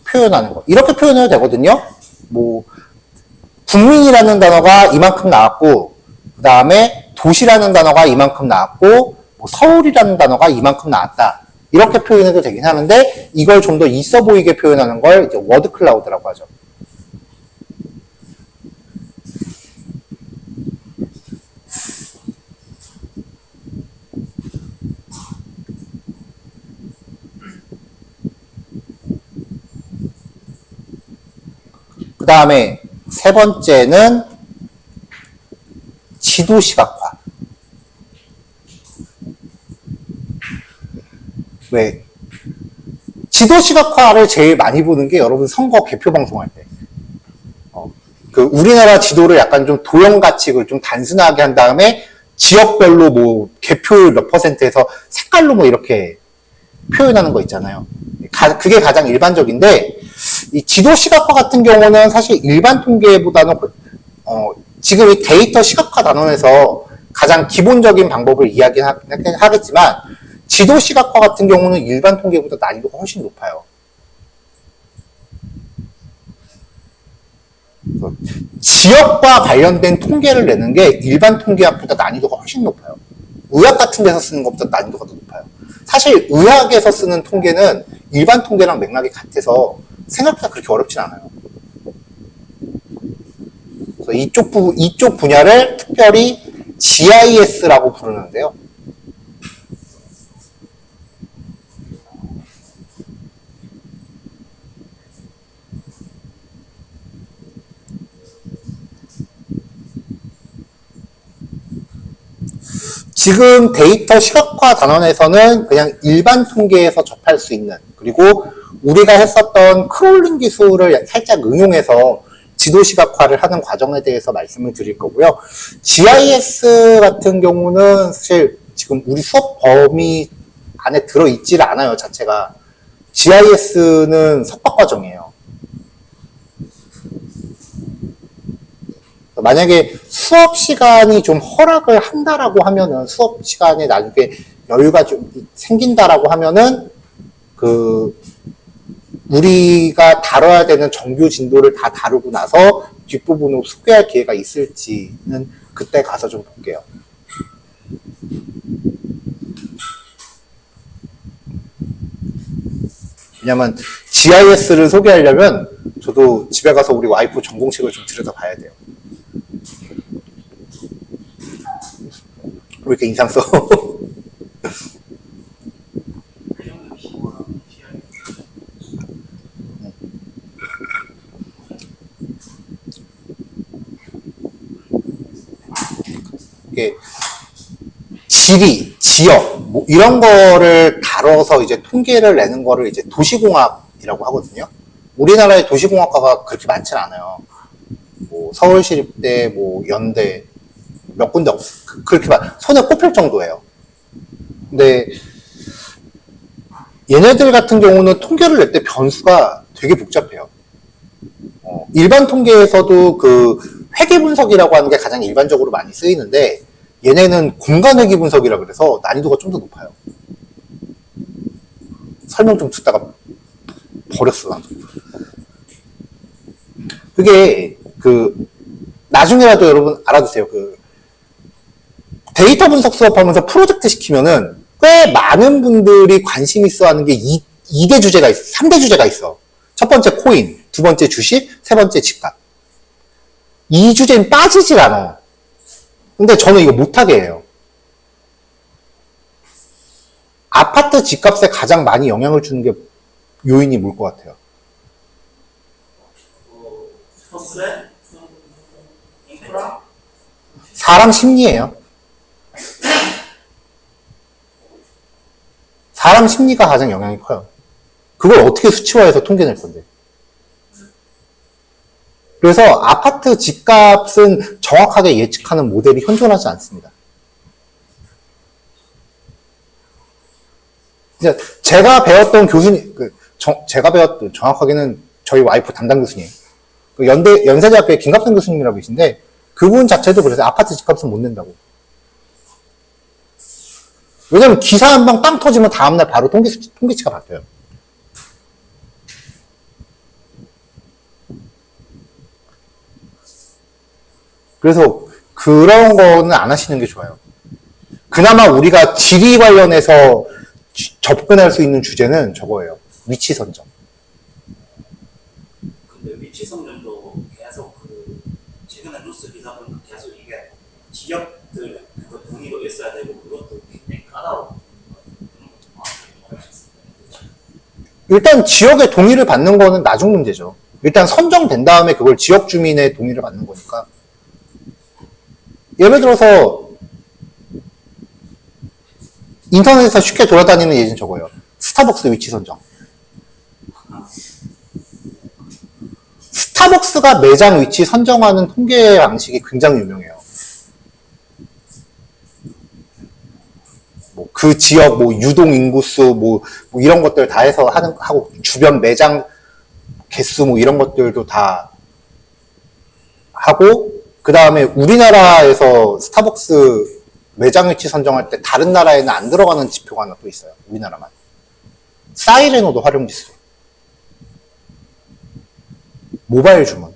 표현하는 거. 이렇게 표현해도 되거든요. 국민이라는 단어가 이만큼 나왔고, 그 다음에 도시라는 단어가 이만큼 나왔고, 서울이라는 단어가 이만큼 나왔다. 이렇게 표현해도 되긴 하는데, 이걸 좀 더 있어 보이게 표현하는 걸 이제 워드 클라우드라고 하죠. 그 다음에 세 번째는 지도 시각화. 왜? 지도 시각화를 제일 많이 보는 게 여러분 선거 개표 방송할 때. 우리나라 지도를 약간 좀 도형 가칙을 좀 단순하게 한 다음에 지역별로 개표율 몇 %에서 색깔로 이렇게 표현하는 거 있잖아요. 그게 가장 일반적인데, 이 지도 시각화 같은 경우는 사실 일반 통계보다는 지금 이 데이터 시각화 단원에서 가장 기본적인 방법을 이야기하겠지만 지도 시각화 같은 경우는 일반 통계보다 난이도가 훨씬 높아요. 지역과 관련된 통계를 내는 게 일반 통계학보다 난이도가 훨씬 높아요. 의학 같은 데서 쓰는 것보다 난이도가 더 높아요. 사실 의학에서 쓰는 통계는 일반 통계랑 맥락이 같아서 생각보다 그렇게 어렵진 않아요. 그래서 이쪽 분야를 특별히 GIS라고 부르는데요. 지금 데이터 시각화 단원에서는 그냥 일반 통계에서 접할 수 있는, 그리고 우리가 했었던 크롤링 기술을 살짝 응용해서 지도 시각화를 하는 과정에 대해서 말씀을 드릴 거고요. GIS 같은 경우는 사실 지금 우리 수업 범위 안에 들어있질 않아요, 자체가. GIS는 석박 과정이에요. 만약에 수업 시간이 좀 허락을 한다라고 하면은, 수업 시간에 나중에 여유가 좀 생긴다라고 하면은, 우리가 다뤄야 되는 정규 진도를 다 다루고 나서 뒷부분으로 소개할 기회가 있을지는 그때 가서 좀 볼게요. 왜냐면 GIS를 소개하려면 저도 집에 가서 우리 와이프 전공책을 좀 들여다봐야 돼요. 왜 이렇게 인상 써? 이게 지리, 지역, 뭐 이런 거를 다뤄서 이제 통계를 내는 거를 이제 도시공학이라고 하거든요. 우리나라의 도시공학과가 그렇게 많진 않아요. 뭐 서울시립대, 뭐 연대 몇 군데 그렇게 손에 꼽힐 정도예요. 근데 얘네들 같은 경우는 통계를 낼 때 변수가 되게 복잡해요. 일반 통계에서도 그 회계 분석이라고 하는 게 가장 일반적으로 많이 쓰이는데, 얘네는 공간 회계 분석이라 그래서 난이도가 좀 더 높아요. 설명 좀 듣다가 버렸어, 나도. 그게 나중에라도 여러분 알아두세요. 데이터 분석 수업하면서 프로젝트 시키면은 꽤 많은 분들이 관심 있어 하는 게 2대 주제가 있어. 3대 주제가 있어. 첫 번째 코인, 두 번째 주식, 세 번째 집값. 이 주제는 빠지질 않아. 근데 저는 이거 못하게 해요. 아파트 집값에 가장 많이 영향을 주는 게 요인이 뭘 것 같아요? 인프라? 사람 심리예요. 사람 심리가 가장 영향이 커요. 그걸 어떻게 수치화해서 통계 낼 건데. 그래서 아파트 집값은 정확하게 예측하는 모델이 현존하지 않습니다. 제가 배웠던 교수님, 제가 배웠던, 정확하게는 저희 와이프 담당 교수님, 연세대학교의 김갑선 교수님이라고 계신데, 그분 자체도 그래서 아파트 집값은 못 낸다고. 왜냐면 기사 한 방 빵 터지면 다음날 바로 통계치가 바뀌어요. 그래서 그런 거는 안 하시는 게 좋아요. 그나마 우리가 지리 관련해서 접근할 수 있는 주제는 저거예요. 위치 선정. 근데 위치 선정도 계속 최근에 뉴스 기사 보면 계속 이게 지역들 동의도 있어야 되고 그것도 굉장히 까다로워. 일단 지역의 동의를 받는 거는 나중 문제죠. 일단 선정된 다음에 그걸 지역 주민의 동의를 받는 거니까. 예를 들어서 인터넷에서 쉽게 돌아다니는 예는 저거예요. 스타벅스 위치 선정. 스타벅스가 매장 위치 선정하는 통계 방식이 굉장히 유명해요. 뭐 그 지역 뭐 유동 인구수 뭐 이런 것들 다 해서 하고 주변 매장 개수 뭐 이런 것들도 다 하고, 그 다음에 우리나라에서 스타벅스 매장 위치 선정할 때 다른 나라에는 안 들어가는 지표가 하나 또 있어요. 우리나라만. 사이레노도 활용 지수. 모바일 주문.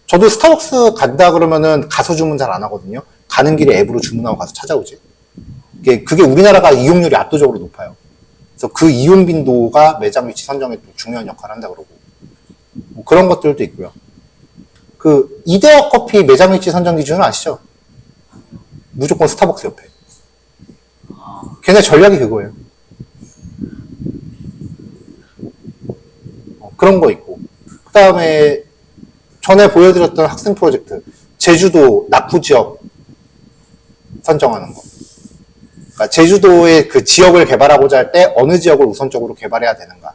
저도 스타벅스 간다 그러면은 가서 주문 잘 안 하거든요. 가는 길에 앱으로 주문하고 가서 찾아오지. 그게 우리나라가 이용률이 압도적으로 높아요. 그래서 그 이용 빈도가 매장 위치 선정에 또 중요한 역할을 한다 그러고. 뭐 그런 것들도 있고요. 그 이데어 커피 매장 위치 선정 기준은 아시죠? 무조건 스타벅스 옆에. 걔네 전략이 그거예요. 그런 거 있고. 그 다음에 전에 보여드렸던 학생 프로젝트. 제주도 낙후 지역 선정하는 거. 그러니까 제주도의 그 지역을 개발하고자 할 때 어느 지역을 우선적으로 개발해야 되는가.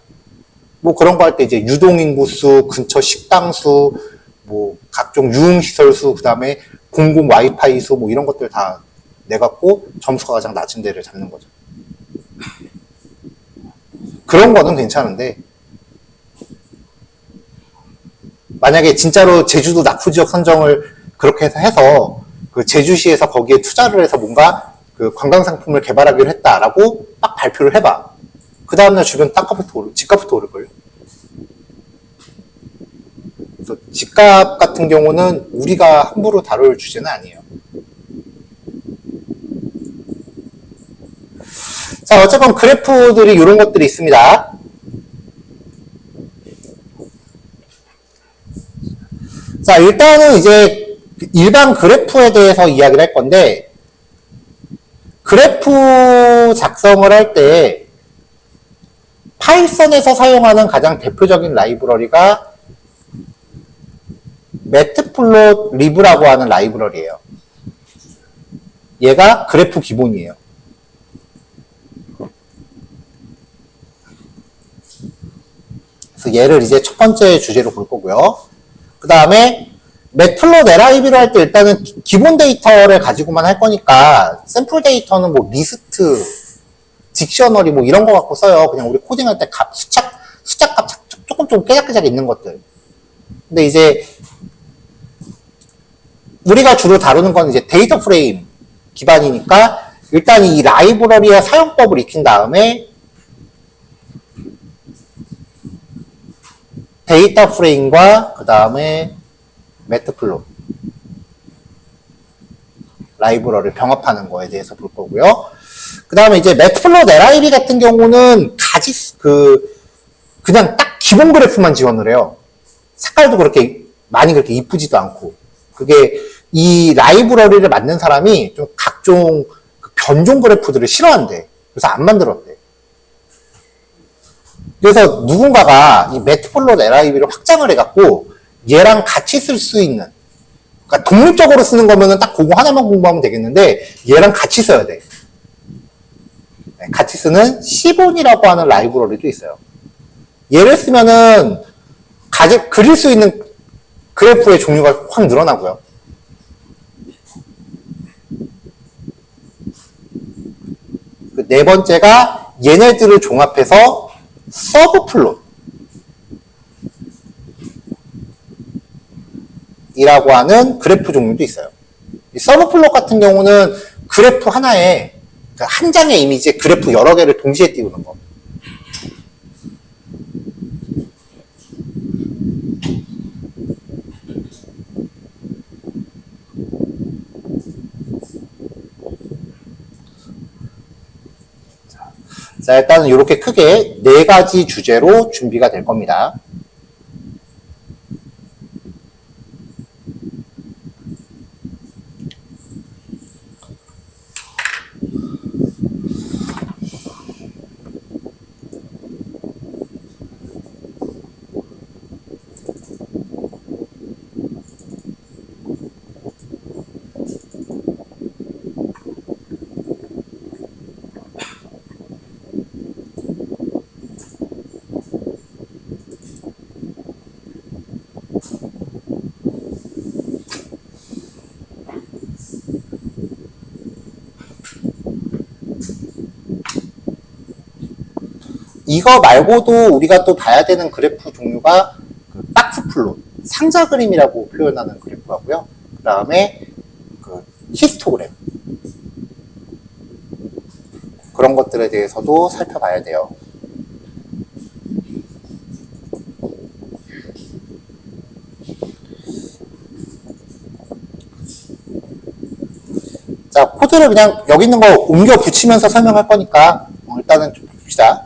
뭐 그런 거 할 때 이제 유동인구 수, 근처 식당 수, 뭐 각종 유흥시설 수, 그 다음에 공공 와이파이 수, 뭐 이런 것들 다 내갖고 점수가 가장 낮은 데를 잡는 거죠. 그런 거는 괜찮은데, 만약에 진짜로 제주도 낙후 지역 선정을 그렇게 해서 그 제주시에서 거기에 투자를 해서 뭔가 그 관광 상품을 개발하기로 했다라고 딱 발표를 해봐. 그 다음날 주변 땅값부터 집값부터 오를걸요. 그래서 집값 같은 경우는 우리가 함부로 다룰 주제는 아니에요. 자, 어쨌건 그래프들이 이런 것들이 있습니다. 자, 일단은 이제 일반 그래프에 대해서 이야기를 할 건데, 그래프 작성을 할 때 파이썬에서 사용하는 가장 대표적인 라이브러리가 매트플롯리브라고 하는 라이브러리예요. 얘가 그래프 기본이에요. 그래서 얘를 이제 첫 번째 주제로 볼 거고요. 그 다음에 매트플롯LIV를 할 때 일단은 기본 데이터를 가지고만 할 거니까 샘플 데이터는 뭐 리스트, 딕셔너리 뭐 이런 거 갖고 써요. 그냥 우리 코딩할 때 값, 숫자 값 조금 깨작깨작 있는 것들. 근데 이제 우리가 주로 다루는 건 이제 데이터 프레임 기반이니까 일단 이 라이브러리의 사용법을 익힌 다음에 데이터 프레임과 그 다음에 매트플롯 라이브러리를 병합하는 거에 대해서 볼 거고요. 그 다음에 이제 매트플롯 LIV 같은 경우는 그냥 딱 기본 그래프만 지원을 해요. 색깔도 그렇게 많이 그렇게 이쁘지도 않고. 그게 이 라이브러리를 만든 사람이 좀 각종 그 변종 그래프들을 싫어한대. 그래서 안 만들었대. 그래서 누군가가 이 매트플롯 LIV를 확장을 해갖고 얘랑 같이 쓸 수 있는, 그러니까 독립적으로 쓰는 거면은 딱 그거 하나만 공부하면 되겠는데 얘랑 같이 써야 돼. 네, 같이 쓰는 시본이라고 하는 라이브러리도 있어요. 얘를 쓰면은 그릴 수 있는 그래프의 종류가 확 늘어나고요. 네 번째가 얘네들을 종합해서 서브플롯 이라고 하는 그래프 종류도 있어요. 이 서브플롯 같은 경우는 그래프 하나에 한 장의 이미지에 그래프 여러 개를 동시에 띄우는 거. 자, 일단은 이렇게 크게 4가지 주제로 준비가 될 겁니다. 이거 말고도 우리가 또 봐야 되는 그래프 종류가 그 박스 플롯, 상자 그림이라고 표현하는 그래프하고요. 그 다음에 그 히스토그램. 그런 것들에 대해서도 살펴봐야 돼요. 자, 코드를 그냥 여기 있는 거 옮겨 붙이면서 설명할 거니까 일단은 좀 봅시다.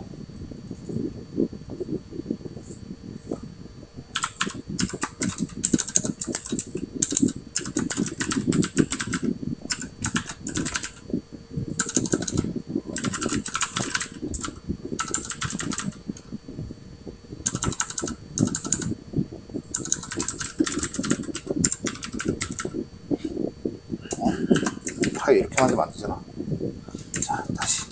파일 이렇게 만들면 안 되잖아. 자, 다시.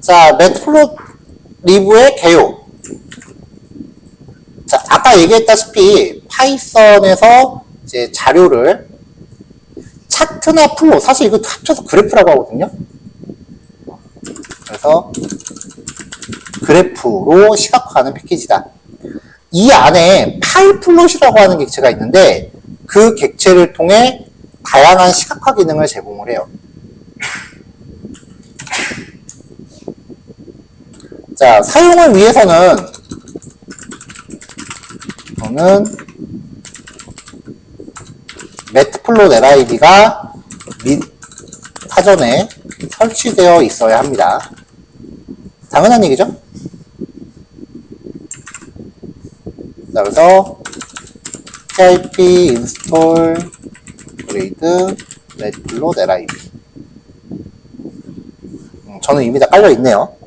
자, 매트플롯리브의 개요. 자, 아까 얘기했다시피 파이썬에서 이제 자료를 차트나 플롯, 사실 이거 합쳐서 그래프라고 하거든요. 그래서 그래프로 시각화하는 패키지다. 이 안에 파일 플롯이라고 하는 객체가 있는데 그 객체를 통해 다양한 시각화 기능을 제공을 해요. 자, 사용을 위해서는 저는 매트플롯 lib가 사전에 설치되어 있어야 합니다. 당연한 얘기죠? 자, 그래서 pip install upgrade 매트플롯 lib. 저는 이미 다 깔려 있네요.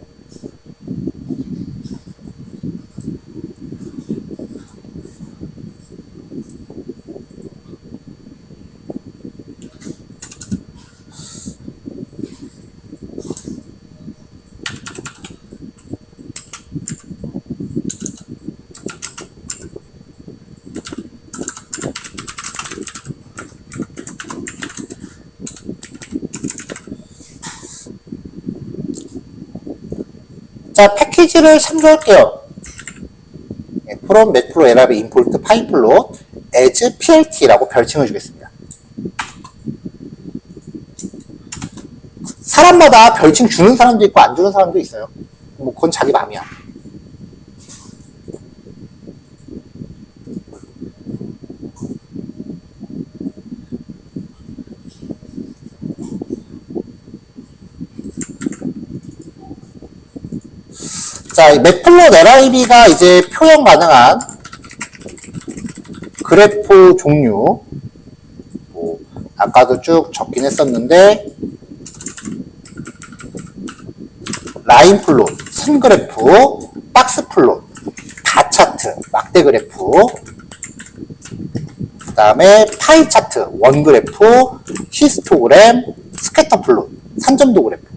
자, 패키지를 참조할게요. from 매트플롯 lib import 파이플롯 as plt라고 별칭을 주겠습니다. 사람마다 별칭 주는 사람도 있고 안 주는 사람도 있어요. 뭐 그건 자기 맘이야. 자, 이 매트플롯 lib가 이제 표현 가능한 그래프 종류, 뭐 아까도 쭉 적긴 했었는데 라인 플롯, 선 그래프, 박스 플롯, 다 차트, 막대 그래프, 그 다음에 파이 차트, 원 그래프, 히스토그램, 스캐터 플롯, 산점도 그래프.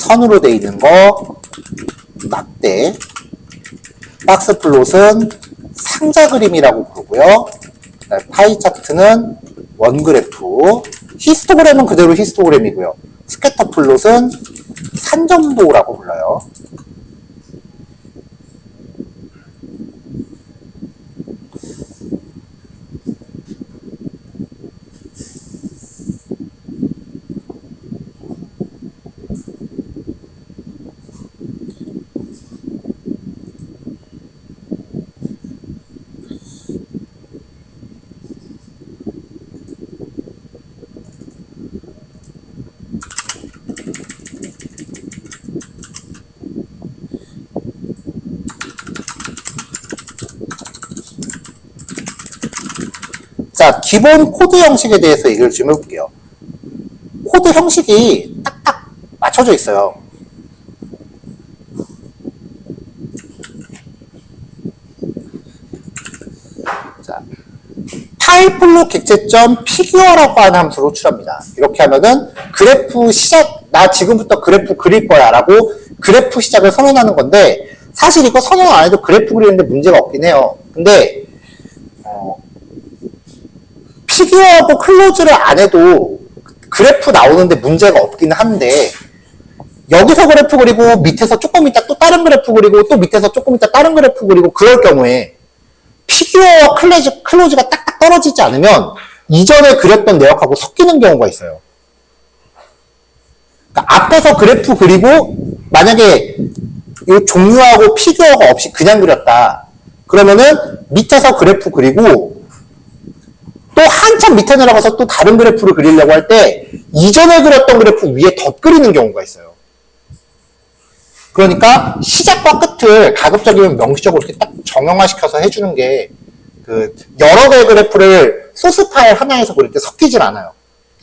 선으로 되어 있는 거 막대, 박스 플롯은 상자 그림이라고 부르고요. 파이 차트는 원 그래프, 히스토그램은 그대로 히스토그램이고요. 스캐터 플롯은 산점도라고 불러요. 자, 기본 코드 형식에 대해서 얘기를 좀 해볼게요. 코드 형식이 딱딱 맞춰져 있어요. 파이플로 객체점 피규어라고 하는 함수를 호출합니다. 이렇게 하면은 그래프 시작, 나 지금부터 그래프 그릴 거야 라고 그래프 시작을 선언하는 건데, 사실 이거 선언 안 해도 그래프 그리는데 문제가 없긴 해요. 근데 피규어하고 클로즈를 안 해도 그래프 나오는데 문제가 없긴 한데, 여기서 그래프 그리고 밑에서 조금 있다 또 다른 그래프 그리고 또 밑에서 조금 있다 다른 그래프 그리고 그럴 경우에 피규어와 클로즈가 딱딱 떨어지지 않으면 이전에 그렸던 내역하고 섞이는 경우가 있어요. 그러니까 앞에서 그래프 그리고 만약에 이 종류하고 피규어가 없이 그냥 그렸다. 그러면은 밑에서 그래프 그리고 또 한참 밑에 내려가서 또 다른 그래프를 그리려고 할 때 이전에 그렸던 그래프 위에 덧 그리는 경우가 있어요. 그러니까 시작과 끝을 가급적이면 명시적으로 이렇게 딱 정형화시켜서 해주는 게 그 여러 개의 그래프를 소스 파일 하나에서 그릴 때 섞이질 않아요.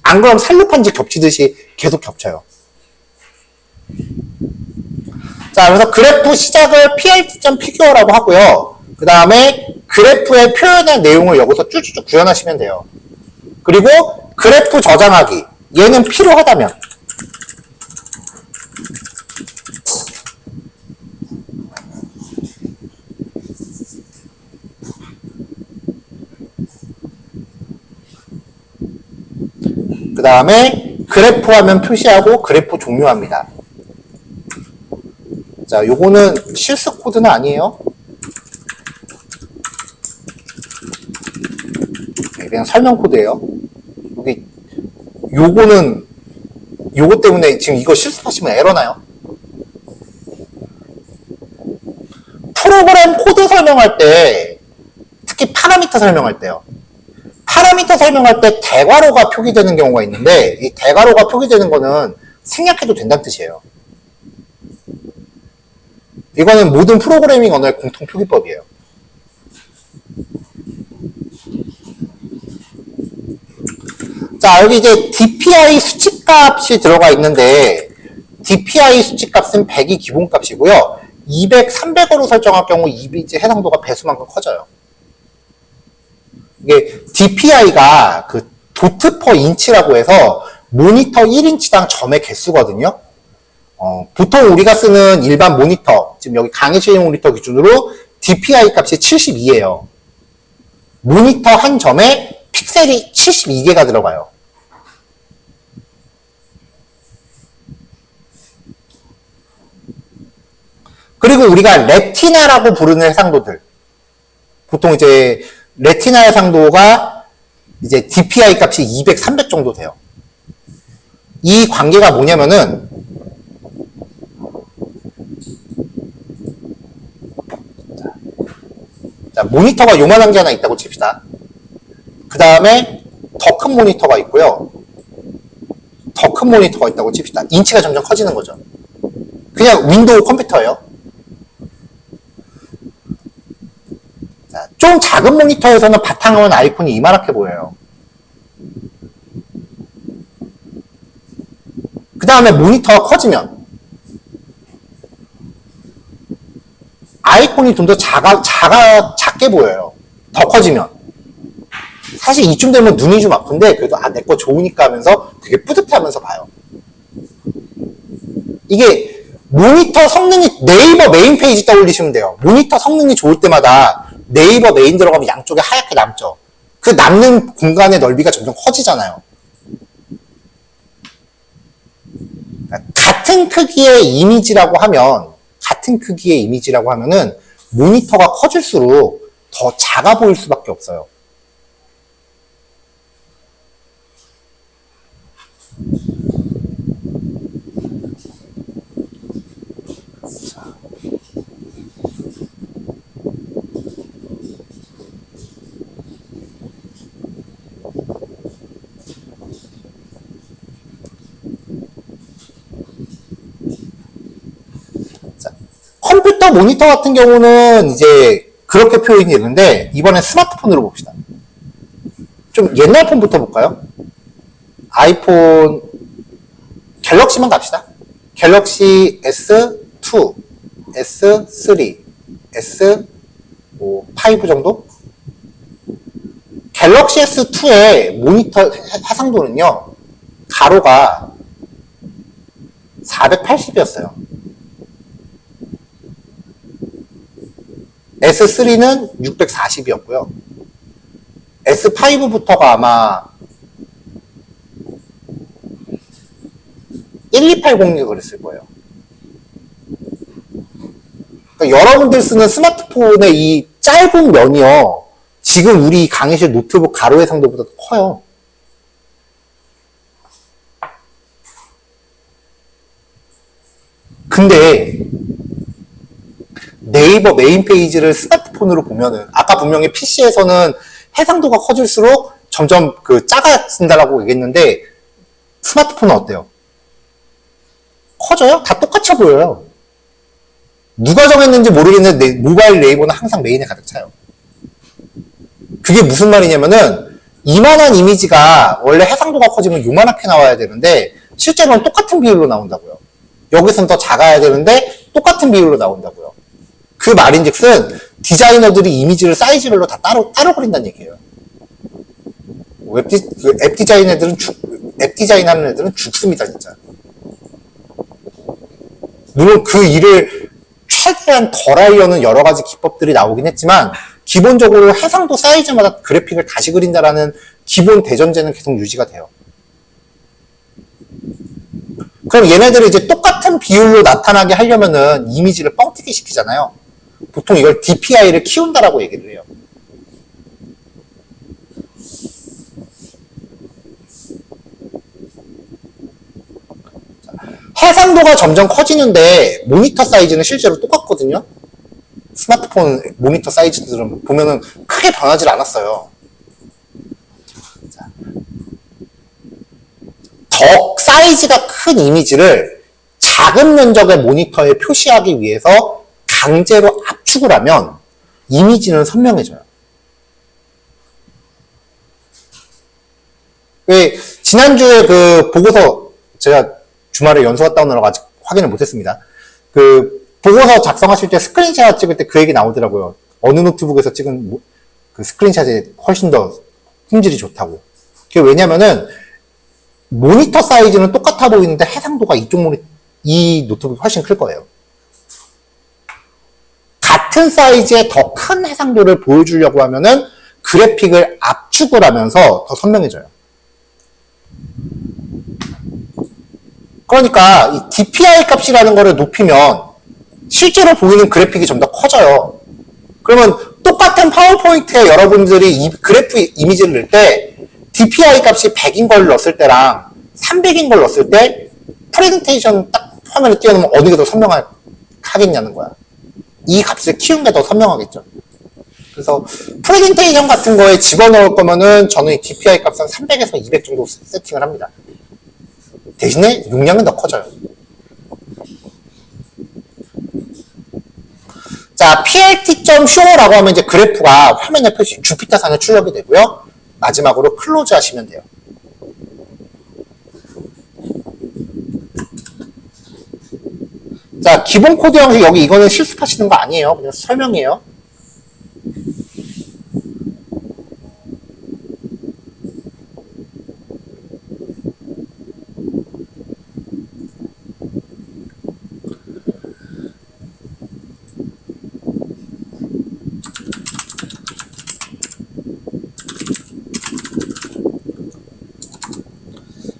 안 그러면 살로판지 겹치듯이 계속 겹쳐요. 자, 그래서 그래프 시작을 plt.figure라고 하고요. 그 다음에 그래프에 표현할 내용을 여기서 쭉쭉 구현하시면 돼요. 그리고 그래프 저장하기. 얘는 필요하다면 그 다음에 그래프 화면 표시하고 그래프 종료합니다. 자, 요거는 실습 코드는 아니에요. 그냥 설명 코드예요. 요거는 요거 때문에 지금 이거 실습하시면 에러나요? 프로그램 코드 설명할 때, 특히 파라미터 설명할 때요. 파라미터 설명할 때 대괄호가 표기되는 경우가 있는데, 이 대괄호가 표기되는 거는 생략해도 된다는 뜻이에요. 이거는 모든 프로그래밍 언어의 공통 표기법이에요. 자, 여기 이제 DPI 수치값이 들어가 있는데, DPI 수치값은 100이 기본값이고요. 200, 300으로 설정할 경우 이미지 해상도가 배수만큼 커져요. 이게 DPI가 그 도트 퍼 인치라고 해서 모니터 1인치당 점의 개수거든요. 보통 우리가 쓰는 일반 모니터, 지금 여기 강의실 모니터 기준으로 DPI 값이 72예요. 모니터 한 점에 픽셀이 72개가 들어가요. 그리고 우리가 레티나라고 부르는 해상도들, 보통 이제 레티나 해상도가 이제 DPI 값이 200, 300 정도 돼요. 이 관계가 뭐냐면은 자, 모니터가 요만한 게 하나 있다고 칩시다. 그 다음에 더 큰 모니터가 있고요. 더 큰 모니터가 있다고 칩시다. 인치가 점점 커지는 거죠. 그냥 윈도우 컴퓨터예요. 자, 좀 작은 모니터에서는 바탕화면 아이콘이 이만하게 보여요. 그 다음에 모니터가 커지면 아이콘이 좀 더 작게 보여요. 더 커지면. 사실 이쯤 되면 눈이 좀 아픈데 그래도 내 거 좋으니까 하면서 되게 뿌듯해하면서 봐요. 이게 모니터 성능이 네이버 메인 페이지 떠올리시면 돼요. 모니터 성능이 좋을 때마다 네이버 메인 들어가면 양쪽에 하얗게 남죠. 그 남는 공간의 넓이가 점점 커지잖아요. 같은 크기의 이미지라고 하면은 모니터가 커질수록 더 작아 보일 수밖에 없어요. 컴퓨터 모니터 같은 경우는 이제 그렇게 표현이 되는데, 이번엔 스마트폰으로 봅시다. 좀 옛날 폰부터 볼까요? 아이폰, 갤럭시만 갑시다. 갤럭시 S2, S3, S5 정도? 갤럭시 S2의 모니터 해상도는요, 가로가 480이었어요. S3는 640이었고요. S5부터가 아마 1280이 그랬을 거예요. 그러니까 여러분들 쓰는 스마트폰의 이 짧은 면이요, 지금 우리 강의실 노트북 가로 해상도보다 커요. 근데 네이버 메인 페이지를 스마트폰으로 보면은, 아까 분명히 PC에서는 해상도가 커질수록 점점 작아진다라고 얘기했는데, 스마트폰은 어때요? 커져요? 다 똑같아 보여요. 누가 정했는지 모르겠는데 모바일 네이버는 항상 메인에 가득 차요. 그게 무슨 말이냐면은, 이만한 이미지가 원래 해상도가 커지면 요만하게 나와야 되는데 실제로는 똑같은 비율로 나온다고요. 여기서는 더 작아야 되는데 똑같은 비율로 나온다고요. 그 말인즉슨 디자이너들이 이미지를 사이즈별로 다 따로 그린다는 얘기예요. 앱 디자인 하는 애들은 죽습니다, 진짜. 물론 그 일을 최대한 덜 하려는 여러 가지 기법들이 나오긴 했지만, 기본적으로 해상도 사이즈마다 그래픽을 다시 그린다라는 기본 대전제는 계속 유지가 돼요. 그럼 얘네들이 이제 똑같은 비율로 나타나게 하려면은 이미지를 뻥튀기 시키잖아요. 보통 이걸 DPI를 키운다라고 얘기를 해요. 해상도가 점점 커지는데 모니터 사이즈는 실제로 똑같거든요. 스마트폰 모니터 사이즈들은 보면은 크게 변하지 않았어요. 더 사이즈가 큰 이미지를 작은 면적의 모니터에 표시하기 위해서 강제로 압축을 하면 이미지는 선명해져요. 왜 지난주에 그 보고서, 제가 주말에 연수 갔다 오느라고 아직 확인을 못했습니다. 그 보고서 작성하실 때 스크린샷 찍을 때 그 얘기 나오더라고요. 어느 노트북에서 찍은 그 스크린샷이 훨씬 더 품질이 좋다고. 그게 왜냐면은 모니터 사이즈는 똑같아 보이는데 해상도가 이 노트북이 훨씬 클 거예요. 같은 사이즈의 더 큰 해상도를 보여주려고 하면은 그래픽을 압축을 하면서 더 선명해져요. 그러니까 이 DPI 값이라는 거를 높이면 실제로 보이는 그래픽이 좀 더 커져요. 그러면 똑같은 파워포인트에 여러분들이 이 그래프 이미지를 넣을 때 DPI 값이 100인 걸 넣었을 때랑 300인 걸 넣었을 때 프레젠테이션 딱 화면에 띄워놓으면 어느 게 더 선명하겠냐는 거야. 이 값을 키운 게 더 선명하겠죠. 그래서 프레젠테이션 같은 거에 집어넣을 거면은 저는 이 DPI 값은 300에서 200 정도 세팅을 합니다. 대신에 용량은 더 커져요. 자, plt.show라고 하면 이제 그래프가 화면에 표시, 주피터산에 출력이 되고요. 마지막으로 클로즈 하시면 돼요. 자, 기본 코드 형식, 여기 이거는 실습하시는 거 아니에요. 그냥 설명이에요.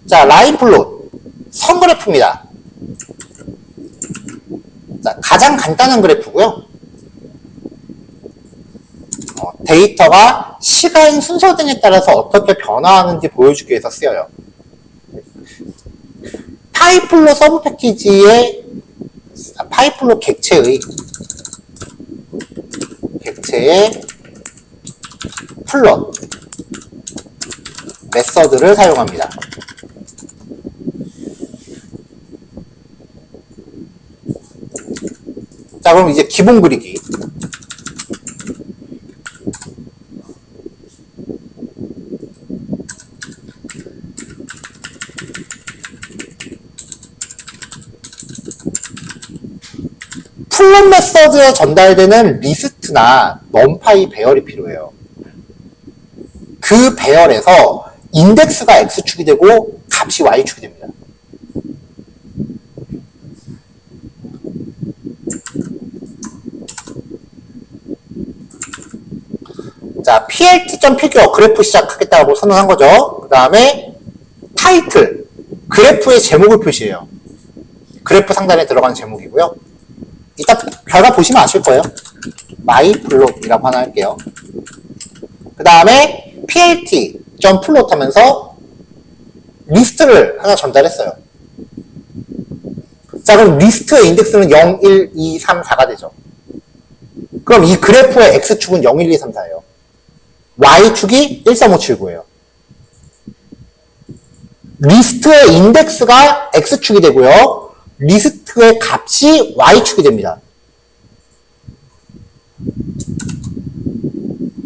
자, 라인 플롯, 선 그래프입니다. 자, 가장 간단한 그래프고요. 데이터가 시간 순서 등에 따라서 어떻게 변화하는지 보여주기 위해서 쓰여요. 파이플로 서브 패키지의 파이플로 객체의 플롯 메서드를 사용합니다. 자, 그럼 이제 기본 그리기. 플롯 메서드에 전달되는 리스트나 넘파이 배열이 필요해요. 그 배열에서 인덱스가 X축이 되고 값이 Y축이 됩니다. 자, plt.figure 그래프 시작하겠다고 선언한 거죠. 그 다음에 타이틀, 그래프의 제목을 표시해요. 그래프 상단에 들어가는 제목이고요. 이따 결과 보시면 아실 거예요. myplot이라고 하나 할게요. 그 다음에 plt.plot 하면서 리스트를 하나 전달했어요. 자, 그럼 리스트의 인덱스는 0, 1, 2, 3, 4가 되죠. 그럼 이 그래프의 X축은 0, 1, 2, 3, 4예요. Y축이 1, 3, 5, 7, 9예요. 리스트의 인덱스가 X축이 되고요. 리스트의 값이 Y축이 됩니다.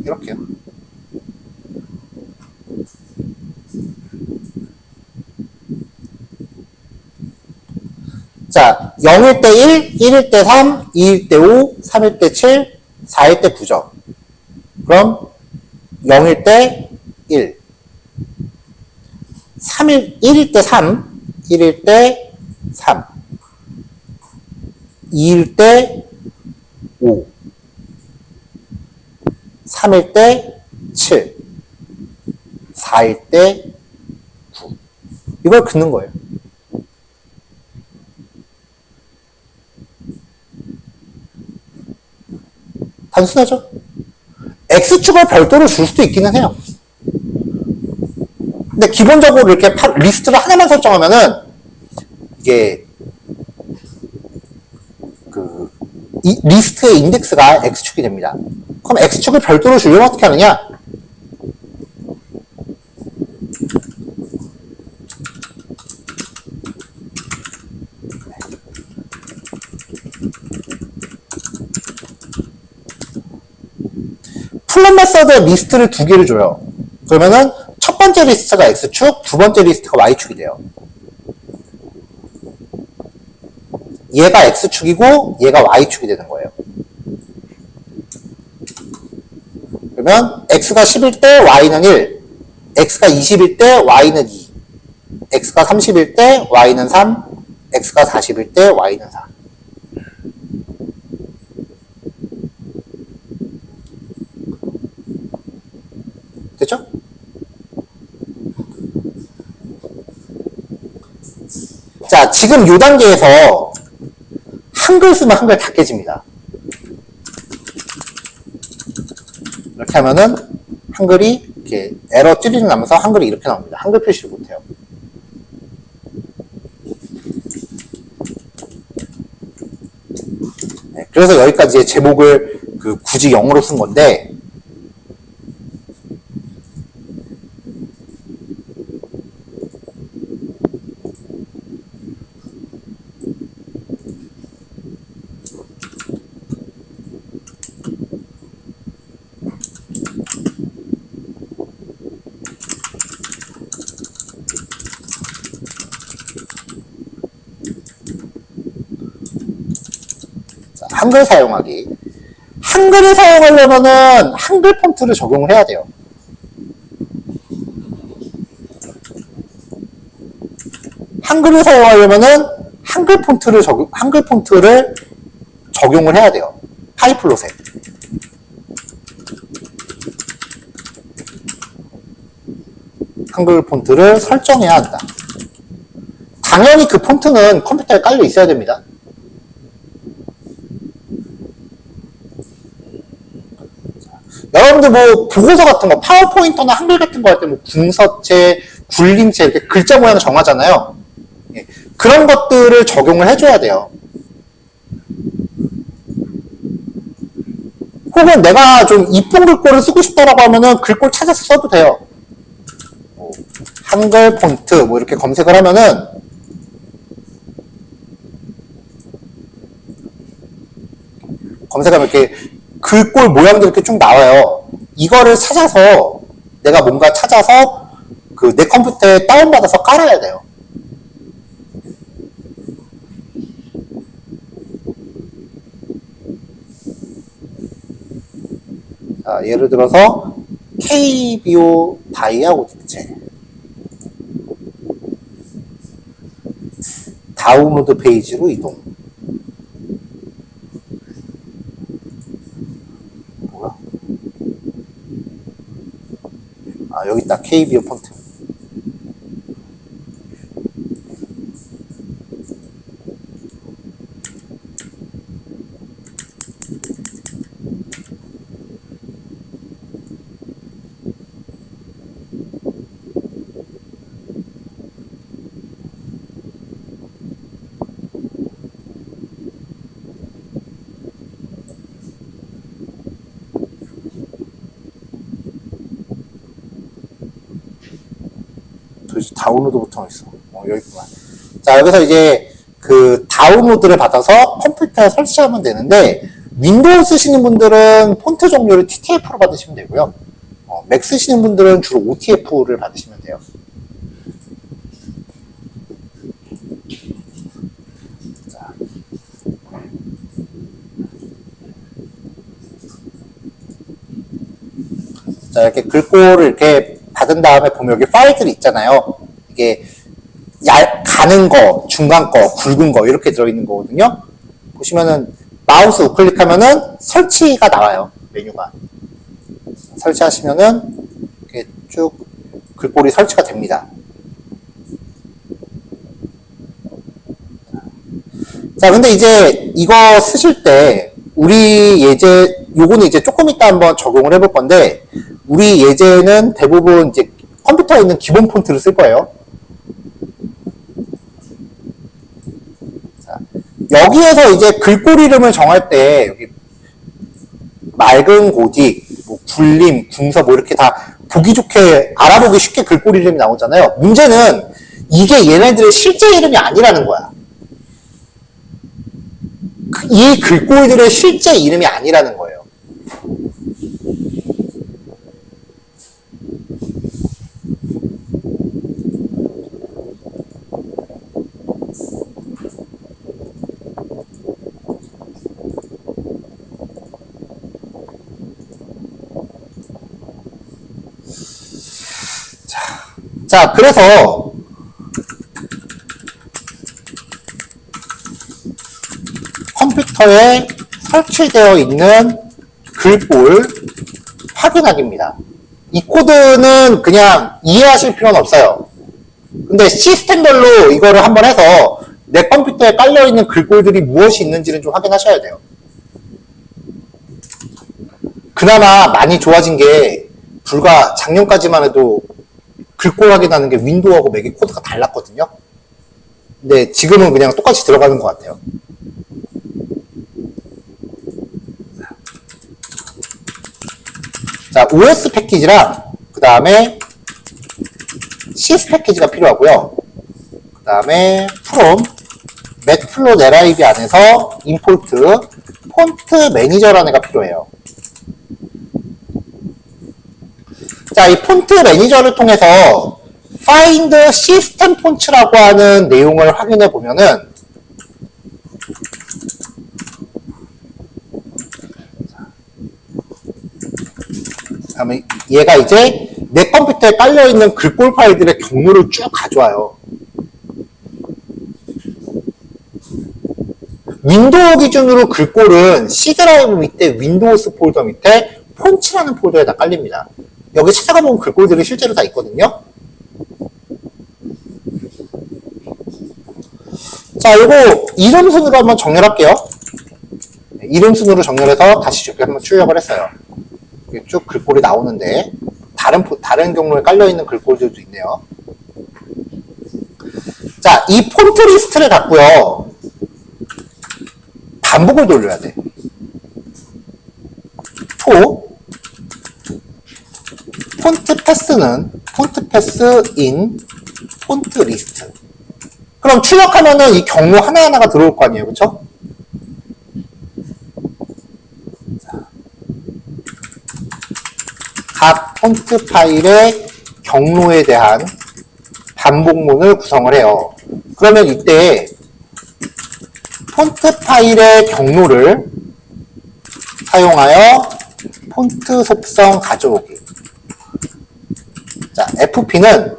이렇게요. 자, 0일 때 1, 1일 때 3, 2일 때 5, 3일 때 7, 4일 때 9죠. 그럼 0일 때 1, 1일 때 3, 1일 때 3, 2일 때 5, 3일 때 7, 4일 때 9. 이걸 긋는 거예요. 단순하죠? X축을 별도로 줄 수도 있기는 해요. 근데 기본적으로 이렇게 리스트를 하나만 설정하면은 이게 이 리스트의 인덱스가 X축이 됩니다. 그럼 X축을 별도로 주려면 어떻게 하느냐? 플롯 메서드 리스트를 두 개를 줘요. 그러면은 첫 번째 리스트가 X축, 두 번째 리스트가 Y축이 돼요. 얘가 X축이고 얘가 Y축이 되는 거예요. 그러면 X가 10일 때 Y는 1, X가 20일 때 Y는 2, X가 30일 때 Y는 3, X가 40일 때 Y는 4. 됐죠? 자, 지금 이 단계에서 한글 쓰면 한글 다 깨집니다. 이렇게 하면은 한글이 이렇게 에러 찌르는 나면서 한글이 이렇게 나옵니다. 한글 표시를 못해요. 네, 그래서 여기까지의 제목을 굳이 영어로 쓴 건데, 한글 사용하기. 한글을 사용하려면은 한글 폰트를 적용을 해야 돼요. 한글을 사용하려면은 한글 폰트를 적용을 해야 돼요. 파이플롯에. 한글 폰트를 설정해야 한다. 당연히 그 폰트는 컴퓨터에 깔려 있어야 됩니다. 여러분들 뭐 보고서 같은 거, 파워포인터나 한글 같은 거 할 때 뭐 궁서체, 굴림체 이렇게 글자 모양을 정하잖아요. 예, 그런 것들을 적용을 해줘야 돼요. 혹은 내가 좀 이쁜 글꼴을 쓰고 싶다라고 하면은 글꼴 찾아서 써도 돼요. 한글 폰트 뭐 이렇게 검색을 하면은 검색하면 이렇게 글꼴 모양들이 이렇게 쭉 나와요. 이거를 찾아서 내가 뭔가 찾아서 내 컴퓨터에 다운받아서 깔아야 돼요. 자, 예를 들어서 KBO 다이아 옷입체. 다운로드 페이지로 이동. 뭐야? 아, 여기 있다. KBO 폰트. 도대체 다운로드 버튼이 있어. 여기 있구만. 자, 여기서 이제 그 다운로드를 받아서 컴퓨터에 설치하면 되는데, 윈도우 쓰시는 분들은 폰트 종류를 TTF로 받으시면 되고요. 맥 쓰시는 분들은 주로 OTF를 받으시면 돼요. 자, 이렇게 글꼴을 이렇게 받은 다음에 보면 여기 파일들이 있잖아요. 이게 가는 거, 중간 거, 굵은 거 이렇게 들어있는 거거든요. 보시면은 마우스 우클릭하면은 설치가 나와요. 메뉴가. 설치하시면은 이렇게 쭉 글꼴이 설치가 됩니다. 자, 근데 이제 이거 쓰실 때 우리 예제, 요거는 이제 조금 이따 한번 적용을 해볼 건데, 우리 예제는 대부분 이제 컴퓨터에 있는 기본 폰트를 쓸 거예요. 자, 여기에서 이제 글꼴 이름을 정할 때, 여기 맑은 고딕, 뭐 굴림, 궁서 뭐 이렇게 다 보기 좋게, 알아보기 쉽게 글꼴 이름이 나오잖아요. 문제는 이게 얘네들의 실제 이름이 아니라는 거야. 이 글꼴들의 실제 이름이 아니라는 거예요. 자, 그래서 컴퓨터에 설치되어 있는 글꼴 확인하기입니다. 이 코드는 그냥 이해하실 필요는 없어요. 근데 시스템별로 이거를 한번 해서 내 컴퓨터에 깔려있는 글꼴들이 무엇이 있는지는 좀 확인하셔야 돼요. 그나마 많이 좋아진 게 불과 작년까지만 해도 글꼴 확인하는 게 윈도우하고 맥의 코드가 달랐거든요. 근데 지금은 그냥 똑같이 들어가는 것 같아요. 자, OS 패키지랑 그 다음에 CS 패키지가 필요하고요. 그 다음에 from 맥플로 네라이비 안에서 임포트 폰트 매니저라는 애가 필요해요. 자, 이 폰트 매니저를 통해서 find system fonts라고 하는 내용을 확인해 보면은 그다음에 얘가 이제 내 컴퓨터에 깔려있는 글꼴 파일들의 경로를 쭉 가져와요. 윈도우 기준으로 글꼴은 C 드라이브 밑에 윈도우스 폴더 밑에 폰츠라는 폴더에다 깔립니다. 여기 찾아가 보면 글꼴들이 실제로 다 있거든요. 자, 이거 이름 순으로 한번 정렬할게요. 이름 순으로 정렬해서 다시 이렇게 한번 출력을 했어요. 쭉 글꼴이 나오는데 다른 경로에 깔려있는 글꼴들도 있네요. 자, 이 폰트 리스트를 갖고요. 반복을 돌려야 돼. 폰트 패스는 폰트 패스 인 폰트 리스트. 그럼 출력하면은 이 경로 하나하나가 들어올 거 아니에요, 그쵸? 각 폰트 파일의 경로에 대한 반복문을 구성을 해요. 그러면 이때 폰트 파일의 경로를 사용하여 폰트 속성 가져오기. 자, FP는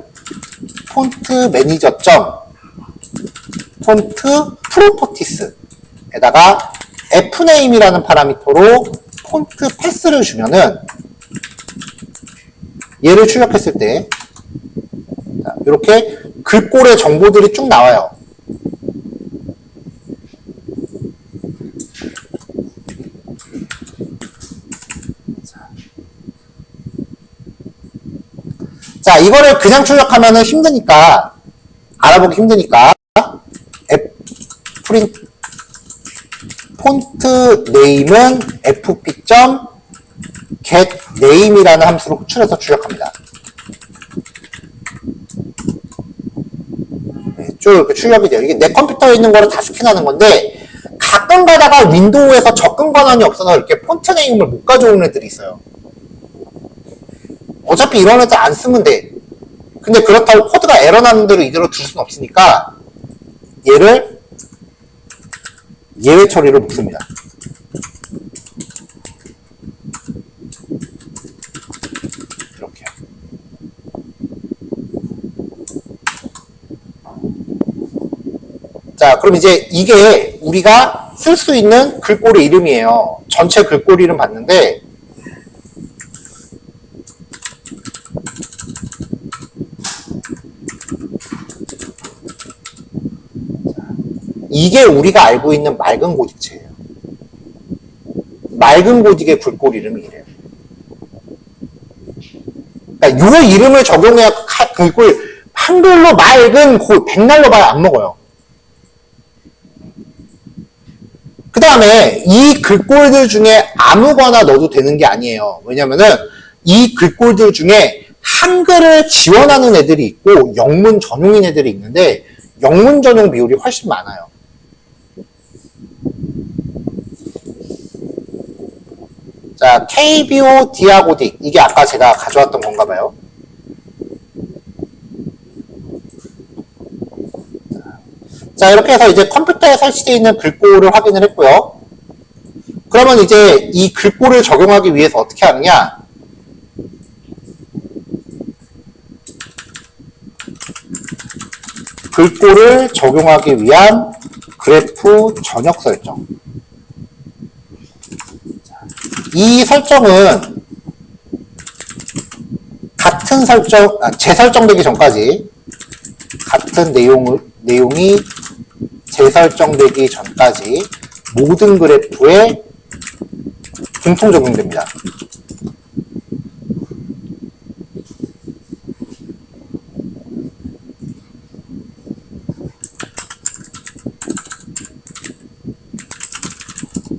폰트 매니저 점 폰트 프로퍼티스에다가 fname이라는 파라미터로 폰트 패스를 주면은 얘를 출력했을 때 이렇게 글꼴의 정보들이 쭉 나와요. 자, 이거를 그냥 출력하면은 힘드니까, 알아보기 힘드니까, 프린트, 폰트 네임은 fp.getName이라는 함수로 호출해서 출력합니다. 네, 쭉 이렇게 출력이 돼요. 이게 내 컴퓨터에 있는 거를 다 스캔하는 건데, 가끔 가다가 윈도우에서 접근 권한이 없어서 이렇게 폰트 네임을 못 가져오는 애들이 있어요. 어차피 이런 애들 안 쓰면 돼. 근데 그렇다고 코드가 에러 나는 대로 이대로 둘 수는 없으니까 얘를 예외 처리를 못 씁니다. 이렇게. 자, 그럼 이제 이게 우리가 쓸 수 있는 글꼴의 이름이에요. 전체 글꼴 이름 봤는데 이게 우리가 알고 있는 맑은 고딕체예요. 맑은 고딕의 글꼴 이름이 이래요. 그러니까 요 이름을 적용해야 글꼴 한글로 맑은 고 백날로 봐야 안 먹어요. 그 다음에 이 글꼴들 중에 아무거나 넣어도 되는 게 아니에요. 왜냐면은 이 글꼴들 중에 한글을 지원하는 애들이 있고 영문 전용인 애들이 있는데 영문 전용 비율이 훨씬 많아요. 자, KBO 디아고딕. 이게 아까 제가 가져왔던 건가 봐요. 자, 이렇게 해서 이제 컴퓨터에 설치되어 있는 글꼴을 확인을 했고요. 그러면 이제 이 글꼴을 적용하기 위해서 어떻게 하느냐? 글꼴을 적용하기 위한 그래프 전역 설정. 이 설정은 같은 설정, 재설정되기 전까지 같은 내용이 재설정되기 전까지 모든 그래프에 공통 적용됩니다.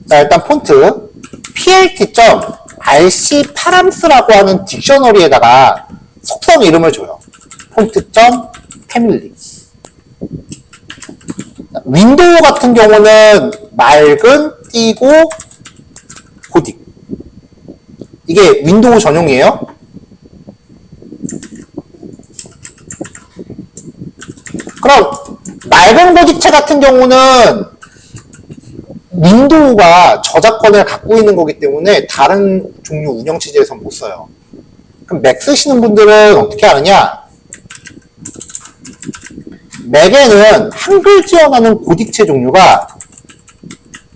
자, 일단 폰트 plt.rc 파람스라고 하는 딕셔너리에다가 속성 이름을 줘요. 폰트.family. 윈도우 같은 경우는 맑은, 띄고, 고딕. 이게 윈도우 전용이에요. 그럼 맑은 고딕체 같은 경우는 윈도우가 저작권을 갖고 있는 거기 때문에 다른 종류 운영체제에선 못 써요. 그럼 맥 쓰시는 분들은 어떻게 하느냐? 맥에는 한글 지원하는 고딕체 종류가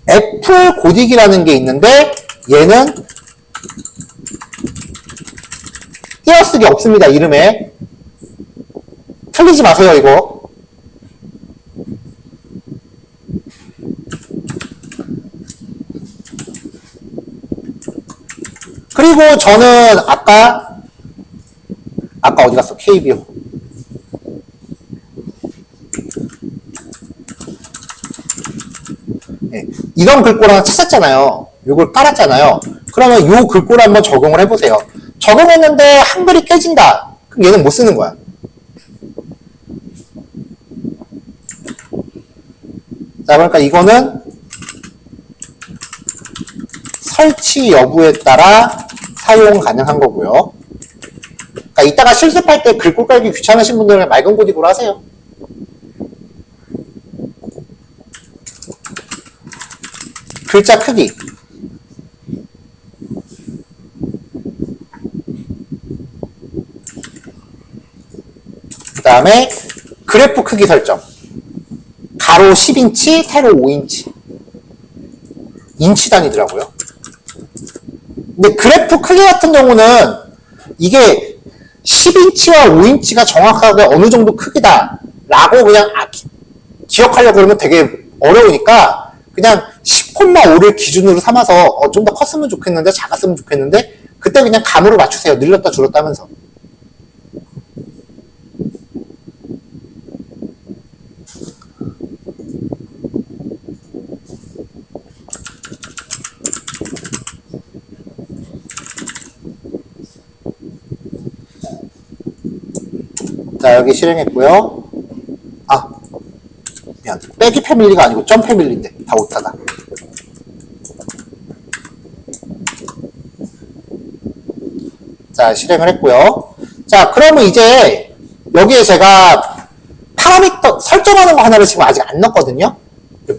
애플 고딕이라는 게 있는데 얘는 띄어쓰기 없습니다. 이름에. 틀리지 마세요, 이거. 그리고 저는 아까 어디 갔어? KBO. 네, 이런 글꼴 하나 찾았잖아요. 이걸 깔았잖아요. 그러면 이 글꼴 한번 적용을 해보세요. 적용했는데 한글이 깨진다. 그럼 얘는 못 쓰는 거야. 자, 그러니까 이거는 설치 여부에 따라 사용 가능한 거고요. 그러니까 이따가 실습할 때 글꼴 깔기 귀찮으신 분들은 맑은 고딕으로 하세요. 글자 크기. 다음에 그래프 크기 설정. 가로 10인치, 세로 5인치. 인치 단위더라고요. 근데 그래프 크기 같은 경우는 이게 10인치와 5인치가 정확하게 어느 정도 크기다 라고 그냥 기억하려고 그러면 되게 어려우니까 그냥 10,5를 기준으로 삼아서 좀 더 컸으면 좋겠는데 작았으면 좋겠는데 그때 그냥 감으로 맞추세요. 늘렸다 줄였다 하면서. 자, 여기 실행했고요. 아, 미안. 빼기 패밀리가 아니고 점 패밀리인데 다 오타다. 자, 실행을 했고요. 자, 그러면 이제 여기에 제가 파라미터 설정하는 거 하나를 지금 아직 안 넣었거든요.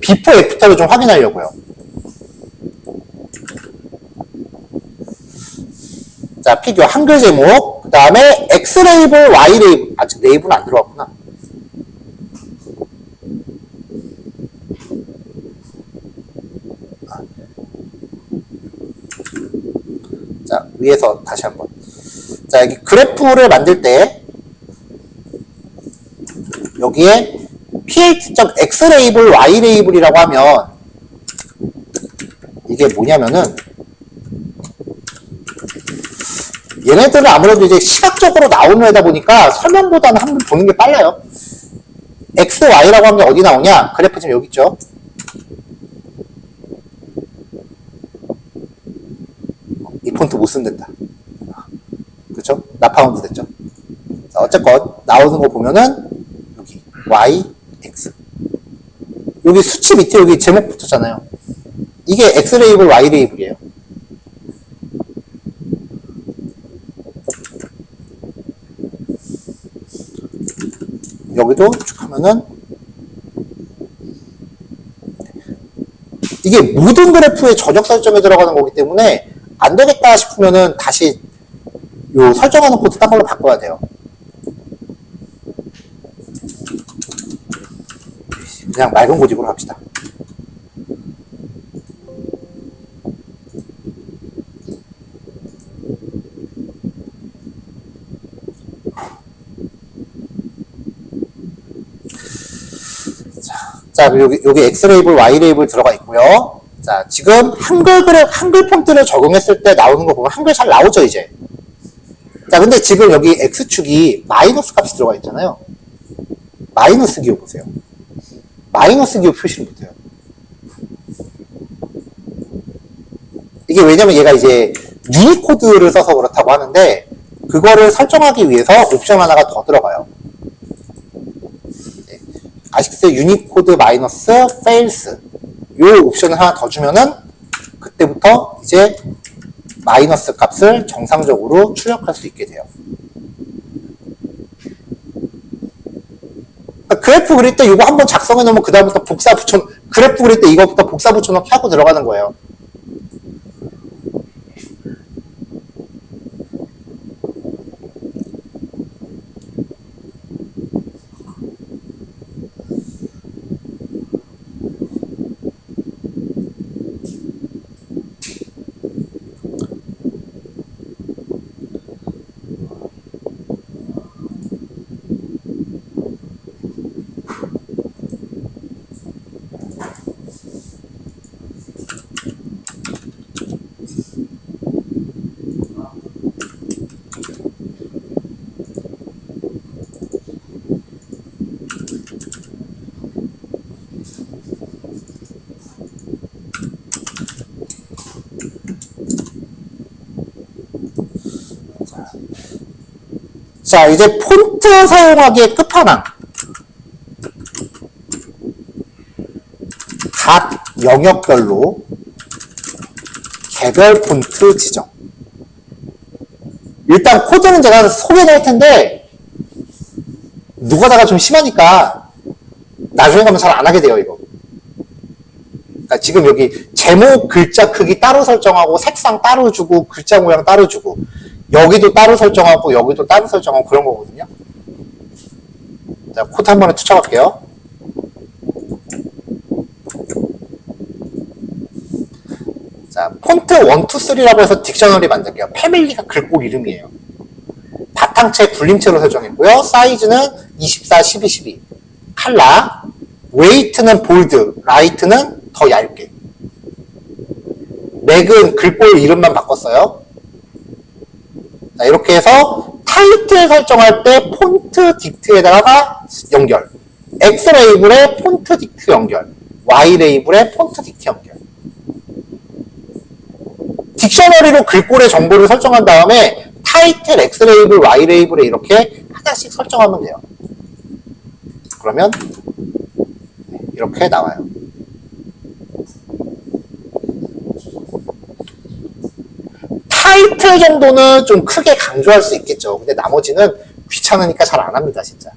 비포 애프터를 좀 확인하려고요. 자, 피규어 한글 제목, 그 다음에 X 레이블, Y 레이블, 아직 레이블은 안 들어갔구나. 자, 위에서 다시 한번. 자, 여기 그래프를 만들 때, 여기에 ph.x 레이블, y 레이블이라고 하면, 이게 뭐냐면은, 얘네들은 아무래도 이제 시각적으로 나오는 애다 보니까 설명보다는 한번 보는 게 빨라요. x, y라고 하면 어디 나오냐? 그래프 지금 여기 있죠. 이 폰트 못 쓴댄다. 그쵸? 나파운드 됐죠? 자, 어쨌건 나오는 거 보면은 여기 y, x. 여기 수치 밑에 여기 제목 붙었잖아요. 이게 x 레이블, y 레이블이에요. 여기도 쭉 하면은 이게 모든 그래프의 전역 설정에 들어가는 거기 때문에 안 되겠다 싶으면은 다시 요 설정하는 코드 딴 걸로 바꿔야 돼요. 그냥 맑은 고집으로 합시다. 자, 여기 X 레이블, Y 레이블 들어가 있고요. 자, 지금 한글 폰트를 적용했을 때 나오는 거 보면 한글 잘 나오죠, 이제. 자, 근데 지금 여기 X축이 마이너스 값이 들어가 있잖아요. 마이너스 기호 보세요. 마이너스 기호 표시를 못해요. 이게 왜냐면 얘가 이제 유니코드를 써서 그렇다고 하는데, 그거를 설정하기 위해서 옵션 하나가 더 들어가요. 아시겠어요? 유니코드 마이너스 fails 요 옵션을 하나 더 주면은 그때부터 이제 마이너스 값을 정상적으로 출력할 수 있게 돼요. 그러니까 그래프 그릴 때 이거 한번 작성해 놓으면 그 다음부터 그래프 그릴 때 이거부터 복사 붙여넣기 하고 들어가는 거예요. 자, 이제 폰트 사용하기의 끝판왕. 각 영역별로 개별 폰트 지정. 일단 코드는 제가 소개를 할 텐데 누가다가 좀 심하니까 나중에 가면 잘 안 하게 돼요, 이거. 그러니까 지금 여기 제목 글자 크기 따로 설정하고 색상 따로 주고 글자 모양 따로 주고 여기도 따로 설정하고 여기도 따로 설정하고 그런 거거든요. 자, 코드 한 번에 투척할게요. 자, 폰트 1, 2, 3라고 해서 딕셔너리 만들게요. 패밀리가 글꼴 이름이에요. 바탕체 굴림체로 설정했고요. 사이즈는 24, 12, 12. 칼라, 웨이트는 볼드, 라이트는 더 얇게. 맥은 글꼴 이름만 바꿨어요. 자, 이렇게 해서 타이틀 설정할 때 폰트 딕트에다가 연결. X 레이블에 폰트 딕트 연결. Y 레이블에 폰트 딕트 연결. 딕셔너리로 글꼴의 정보를 설정한 다음에 타이틀, X 레이블, Y 레이블에 이렇게 하나씩 설정하면 돼요. 그러면 이렇게 나와요. 타이틀 정도는 좀 크게 강조할 수 있겠죠. 근데 나머지는 귀찮으니까 잘 안 합니다, 진짜.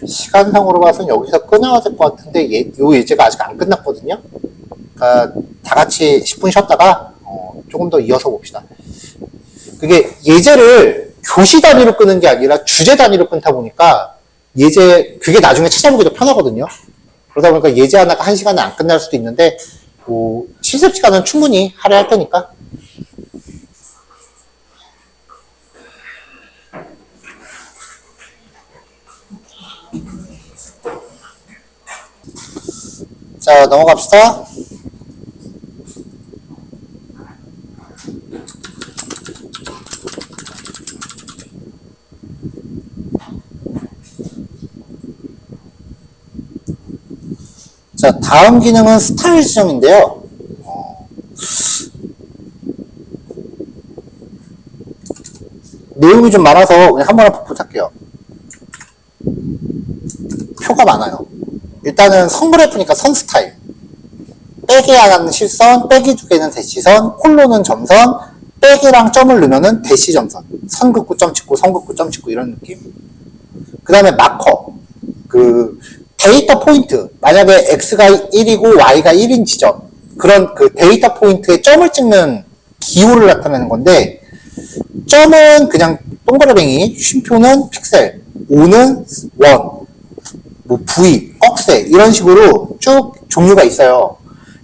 시간상으로 봐서는 여기서 끊어야 될 것 같은데 요 예제가 아직 안 끝났거든요. 그러니까 다 같이 10분 쉬었다가 조금 더 이어서 봅시다. 그게 예제를 교시 단위로 끄는 게 아니라 주제 단위로 끊다 보니까 예제 그게 나중에 찾아보기도 편하거든요. 그러다 보니까 예제 하나가 1시간에 안 끝날 수도 있는데 실습 시간은 충분히 할애할 테니까. 자, 넘어갑시다. 자, 다음 기능은 스타일 지정인데요. 내용이 좀 많아서 그냥 한 번에 풋풋할게요. 표가 많아요. 일단은 선 그래프니까 선 스타일. 빼기 하나는 실선, 빼기 두 개는 대시선, 콜론은 점선, 빼기랑 점을 넣으면은 대시 점선. 선 긋고 점 찍고, 선 긋고 점 찍고 이런 느낌. 그 다음에 마커. 데이터 포인트. 만약에 X가 1이고 Y가 1인 지점. 그런 데이터 포인트에 점을 찍는 기호를 나타내는 건데, 점은 그냥 동그라뱅이, 쉼표는 픽셀, O는 원, V, 억세 이런 식으로 쭉 종류가 있어요.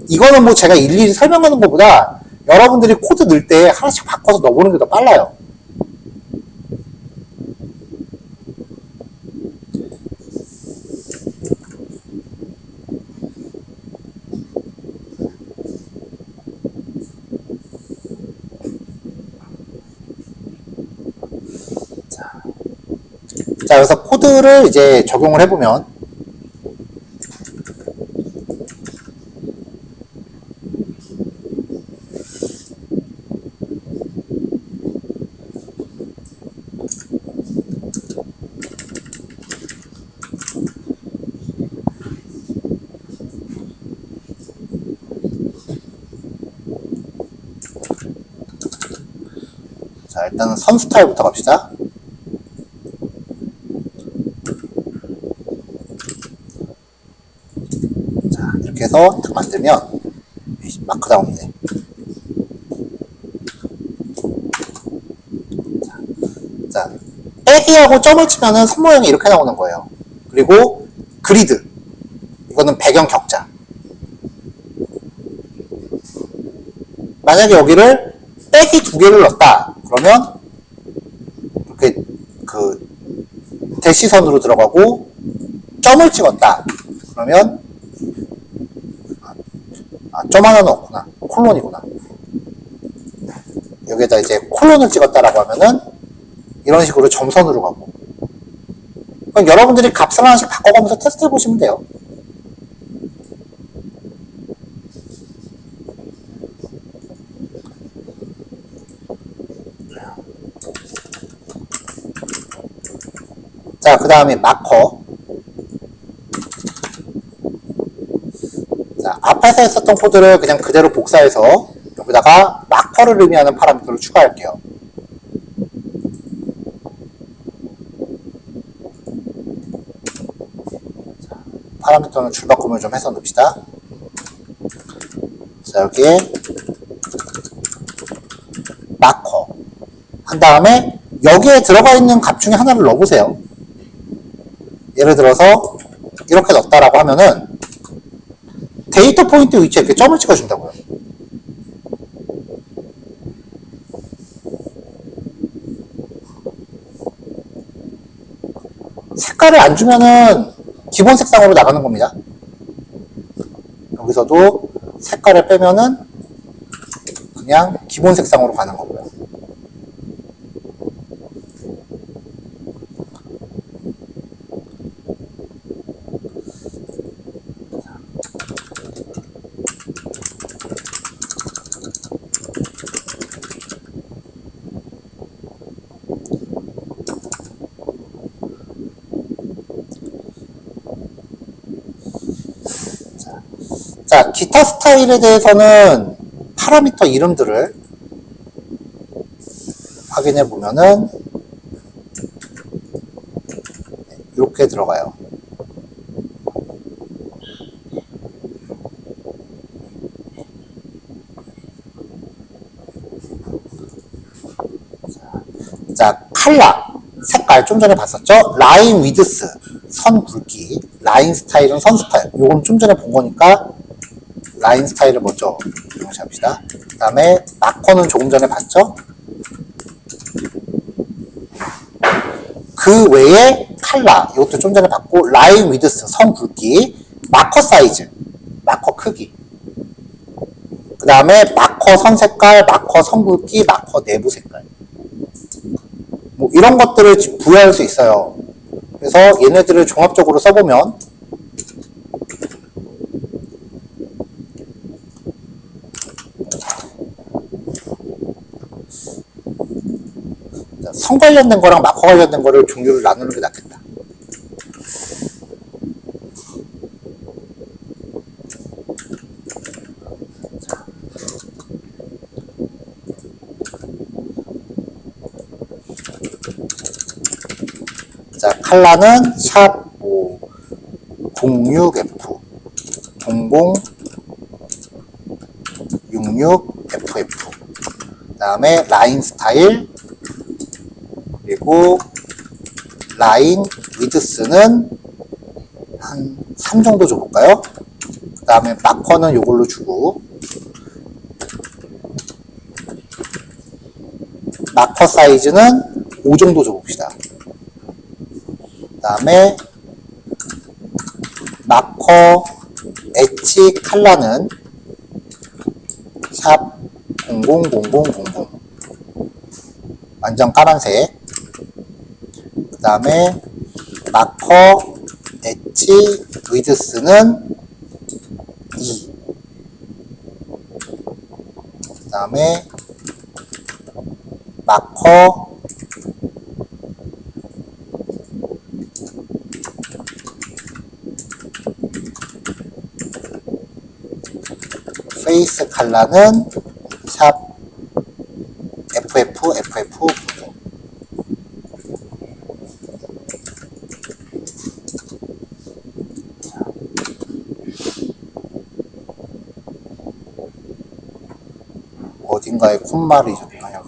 이거는 제가 일일이 설명하는 것보다 여러분들이 코드 넣을 때 하나씩 바꿔서 넣어보는 게 더 빨라요. 자, 그래서 코드를 이제 적용을 해보면 자, 일단은 선 스타일부터 갑시다. 자, 이렇게 해서 딱 만들면 마크다운이네. 자, 빼기하고 점을 치면은 선 모양이 이렇게 나오는 거예요. 그리고 그리드. 이거는 배경 격자. 만약에 여기를 빼기 두 개를 넣었다. 그러면 이렇게 대시선으로 들어가고 점을 찍었다. 그러면 점 하나 넣었구나. 콜론이구나. 여기에다 이제 콜론을 찍었다라고 하면은 이런 식으로 점선으로 가고. 그럼 여러분들이 값을 하나씩 바꿔가면서 테스트 해보시면 돼요. 자, 그 다음에 마커. 자, 앞에서 했었던 코드를 그냥 그대로 복사해서 여기다가 마커를 의미하는 파라미터를 추가할게요. 자, 파라미터는 줄바꿈을 좀 해서 넣읍시다. 자, 여기에 마커 한 다음에 여기에 들어가 있는 값 중에 하나를 넣어보세요. 예를 들어서 이렇게 넣었다라고 하면은 데이터 포인트 위치에 이렇게 점을 찍어준다고요. 색깔을 안 주면은 기본 색상으로 나가는 겁니다. 여기서도 색깔을 빼면은 그냥 기본 색상으로 가는 거고요. 자, 기타 스타일에 대해서는 파라미터 이름들을 확인해 보면은 이렇게 들어가요. 자, 칼라, 색깔 좀 전에 봤었죠? 라인 위드스, 선 굵기, 라인 스타일은 선 스타일. 요건 좀 전에 본 거니까 라인 스타일을 먼저 이용합시다. 그 다음에 마커는 조금 전에 봤죠? 그 외에 칼라, 이것도 좀 전에 봤고, 라인 위드스, 선 굵기, 마커 사이즈, 마커 크기, 그 다음에 마커 선 색깔, 마커 선 굵기, 마커 내부 색깔. 뭐 이런 것들을 부여할 수 있어요. 그래서 얘네들을 종합적으로 써보면 선 관련된 거랑 마커 관련된 거를 종류를 나누는 게 낫겠다. 자, 칼라는 샵 06F 0066FF 그 다음에 라인 스타일 그리고 라인 위드스는 한 3 정도 줘볼까요? 그 다음에 마커는 요걸로 주고 마커 사이즈는 5 정도 줘봅시다. 그 다음에 마커 엣지 칼라는 샵 000000 완전 까만색. 그 다음에 마커 엣지 위드스는 2. 그 다음에 마커 페이스 칼라는 샵 FF 어딘가에 콤마를 잊었나요?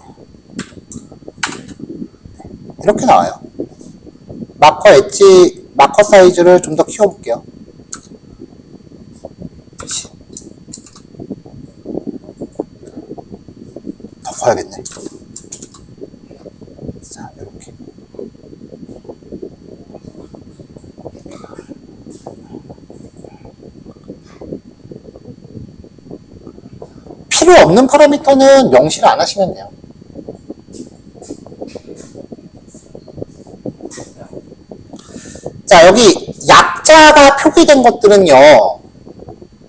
이렇게 나와요. 마커 엣지, 마커 사이즈를 좀 더 키워볼게요. 더 커야겠네. 자, 이렇게. 필요 없는 파라미터는 명시를 안 하시면 돼요. 자, 여기 약자가 표기된 것들은요,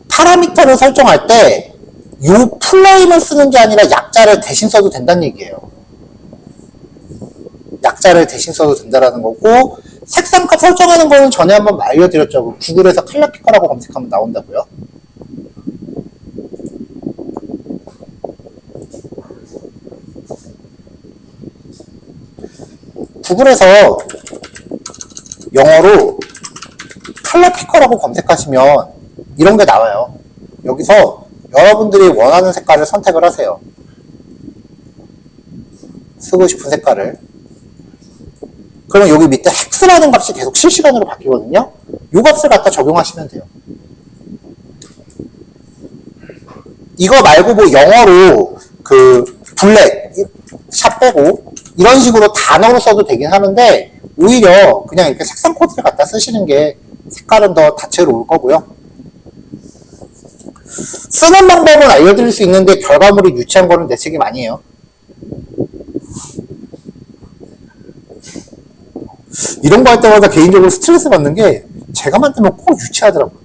파라미터를 설정할 때 요 플레임을 쓰는 게 아니라 약자를 대신 써도 된다는 얘기예요. 약자를 대신 써도 된다는 거고, 색상값 설정하는 거는 전에 한번 알려드렸죠. 구글에서 컬러 피커라고 검색하면 나온다고요. 구글에서 영어로 컬러 피커라고 검색하시면 이런 게 나와요. 여기서 여러분들이 원하는 색깔을 선택을 하세요. 쓰고 싶은 색깔을. 그러면 여기 밑에 헥스라는 값이 계속 실시간으로 바뀌거든요. 이 값을 갖다 적용하시면 돼요. 이거 말고 뭐 영어로 그 블랙, 샵 빼고 이런 식으로 단어로 써도 되긴 하는데 오히려 그냥 이렇게 색상 코드를 갖다 쓰시는 게 색깔은 더 다채로울 거고요. 쓰는 방법은 알려드릴 수 있는데 결과물이 유치한 거는 내 책임 아니에요. 이런 거 할 때마다 개인적으로 스트레스 받는 게 제가 만들면 꼭 유치하더라고요.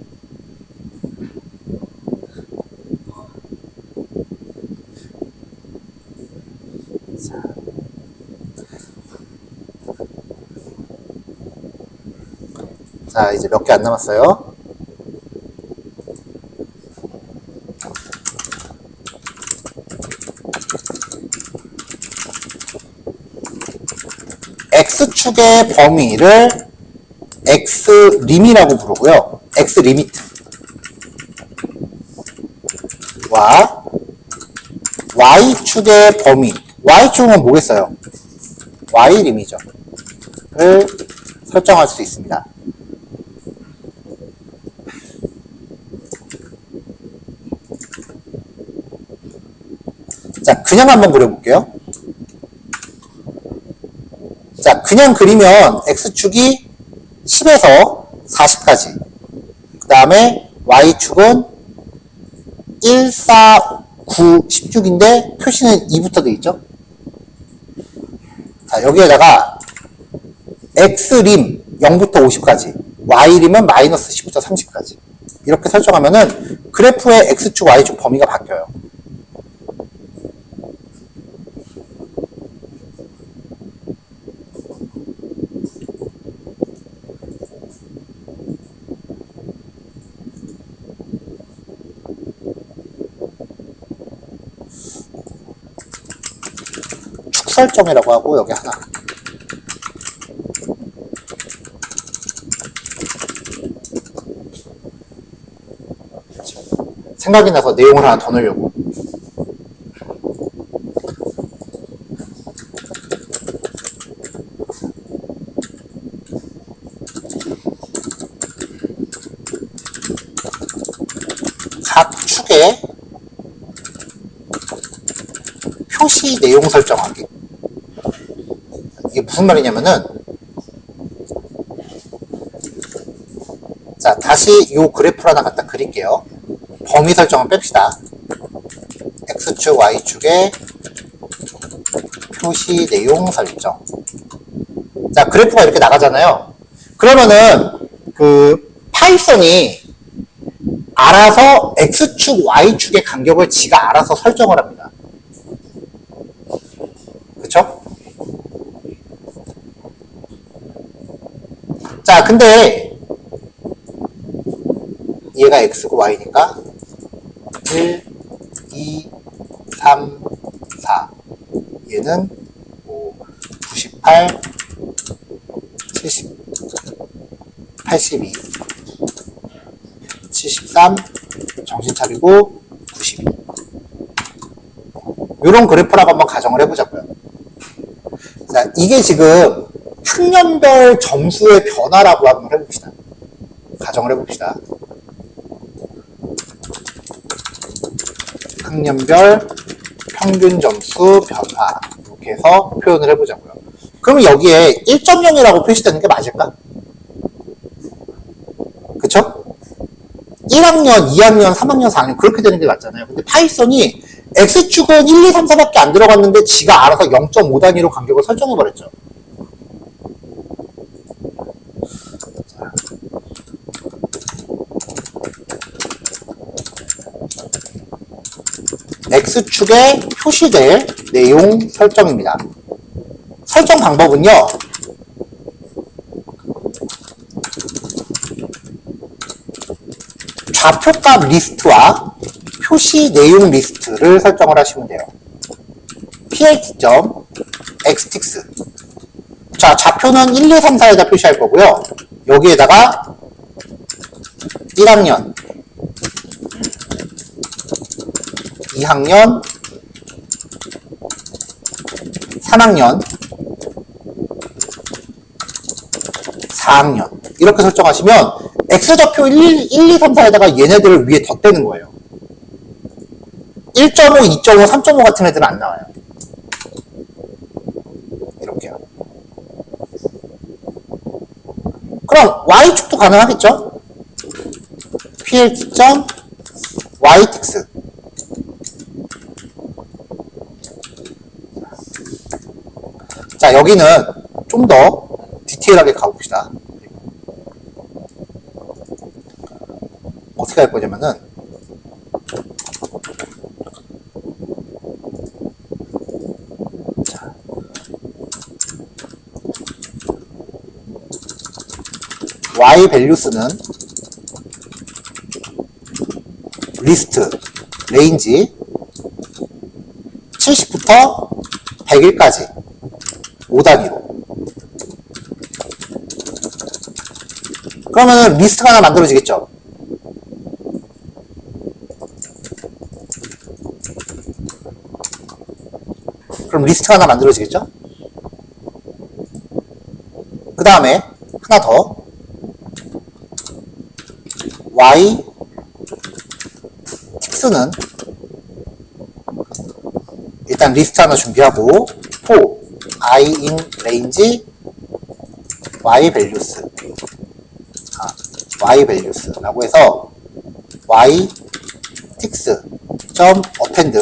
자, 이제 몇 개 안 남았어요. X축의 범위를 X림이라고 부르고요. X리미트. 와 Y축의 범위. Y축은 뭐겠어요? Y림이죠. 를 설정할 수 있습니다. 자, 그냥 한번 그려볼게요. 자, 그냥 그리면 X축이 10에서 40까지. 그 다음에 Y축은 1, 4, 9, 16인데 표시는 2부터 돼 있죠. 자, 여기에다가 X림 0부터 50까지, Y림은 마이너스 10부터 30까지. 이렇게 설정하면은 그래프의 X축, Y축 범위가 바뀌어요. 설정이라고 하고 여기 하나. 생각이 나서 내용을 하나 더 넣으려고. 각 축의 표시 내용 설정하기. 이게 무슨 말이냐면은, 자, 다시 요 그래프를 하나 갖다 그릴게요. 범위 설정을 뺍시다. X축, Y축의 표시 내용 설정. 자, 그래프가 이렇게 나가잖아요. 그러면은, 파이썬이 알아서 X축, Y축의 간격을 지가 알아서 설정을 합니다. 그쵸? 자, 근데 얘가 X고 Y니까 1, 2, 3, 4 얘는 98, 70, 82, 73, 정신 차리고 92. 요런 그래프라고 한번 가정을 해보자고요. 자, 이게 지금 학년별 점수의 변화라고 한번 해봅시다. 가정을 해봅시다. 학년별 평균 점수 변화 이렇게 해서 표현을 해보자고요. 그러면 여기에 1.0이라고 표시되는 게 맞을까? 그쵸? 1학년, 2학년, 3학년, 4학년 그렇게 되는 게 맞잖아요. 근데 파이썬이 X축은 1, 2, 3, 4밖에 안 들어갔는데 지가 알아서 0.5 단위로 간격을 설정해버렸죠. X축에 표시될 내용 설정입니다. 설정 방법은요. 좌표값 리스트와 표시 내용 리스트를 설정을 하시면 돼요. plt.xtix. 자, 좌표는 1, 2, 3, 4에다 표시할 거고요. 여기에다가 1학년, 2학년, 3학년, 4학년 이렇게 설정하시면 X좌표 1, 2, 3, 4에다가 얘네들을 위에 덧대는 거예요. 1.5, 2.5, 3.5 같은 애들은 안 나와요. 이렇게요. 그럼 Y축도 가능하겠죠? plt.ytix. 자, 여기는 좀 더 디테일하게 가봅시다. 어떻게 할 거냐면은, 자, y values는 리스트, 레인지 70부터 100일까지 5단위로. 그러면 리스트가 하나 만들어지겠죠. 그럼 리스트가 하나 만들어지겠죠. 그 다음에 하나 더 y 틱스는 일단 리스트 하나 준비하고 for I in range y values y values 라고 해서 y 틱스 점 append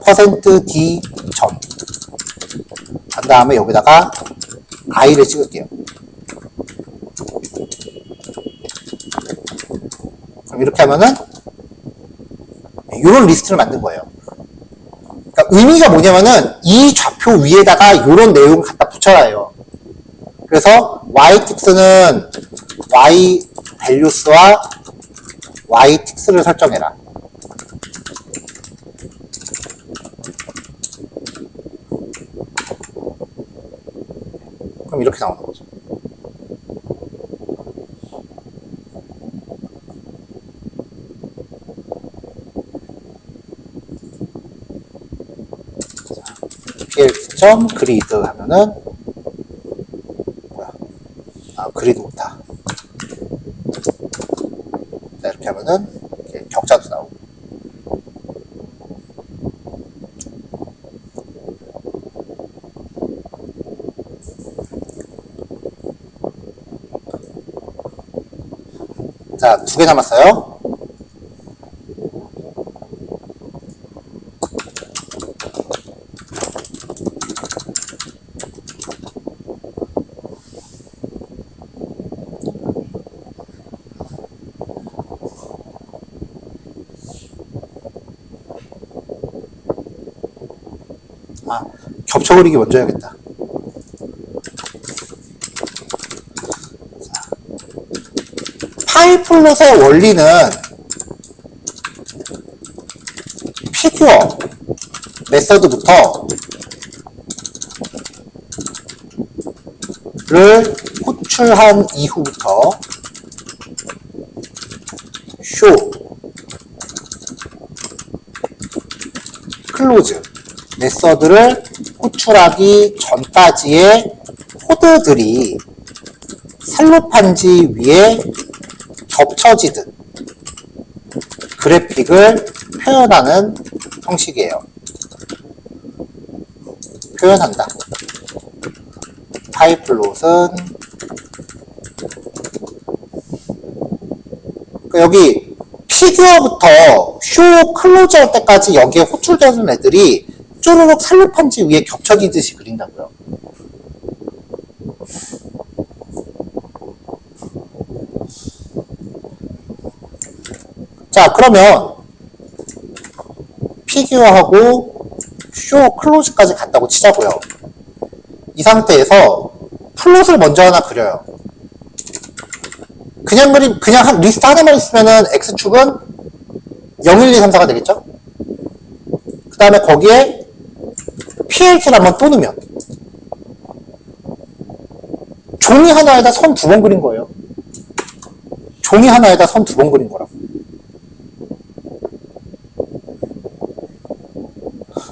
%d 점 한 다음에 여기다가 i를 찍을게요. 그럼 이렇게 하면은 이런 리스트를 만든 거예요. 그러니까 의미가 뭐냐면은 이 좌표 위에다가 이런 내용을 갖다 붙여놔요. 그래서 ytix는 y values와 ytix를 설정해라. 그럼 이렇게 나오는 거죠. plt.grid 하면은 뭐야? 아, 그리드 오타. 자, 이렇게 하면은 이렇게 격자도 나오고. 자, 2개 남았어요. 아, 겹쳐 그리기 먼저 해야겠다. 파이플롯의 원리는 피규어 메서드부터 를 호출한 이후부터 show, close 메서드를 호출하기 전까지의 코드들이 셀로판지 위에 겹쳐지듯 그래픽을 표현하는 형식이에요. 표현한다. 파이플롯은 여기 피규어부터 쇼 클로즈 할 때까지 여기에 호출되는 애들이 쪼르륵 셀로판지 위에 겹쳐지듯이 그린다고요. 자, 그러면 피규어하고 쇼 클로즈까지 간다고 치자고요. 이 상태에서 플롯을 먼저 하나 그려요. 그냥 한 리스트 하나만 있으면은 X축은 0, 1, 2, 3, 4가 되겠죠? 그 다음에 거기에 PLT를 한번 또 넣으면 종이 하나에다 선 2번 그린 거예요. 종이 하나에다 선 2번 그린 거라고.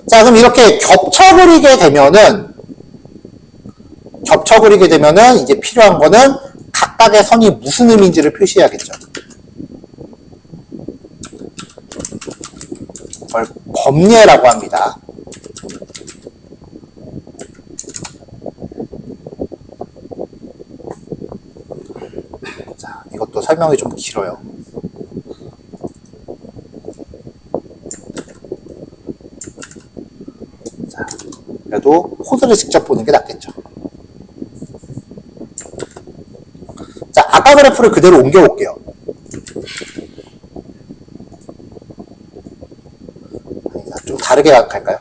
자, 그럼 이렇게 겹쳐 그리게 되면은 이제 필요한 거는 각각의 선이 무슨 의미인지를 표시해야겠죠. 그걸 범례라고 합니다. 자, 이것도 설명이 좀 길어요. 자, 그래도 코드를 직접 보는 게 낫겠죠. 자, 아까 그래프를 그대로 옮겨볼게요. 좀 다르게 갈까요?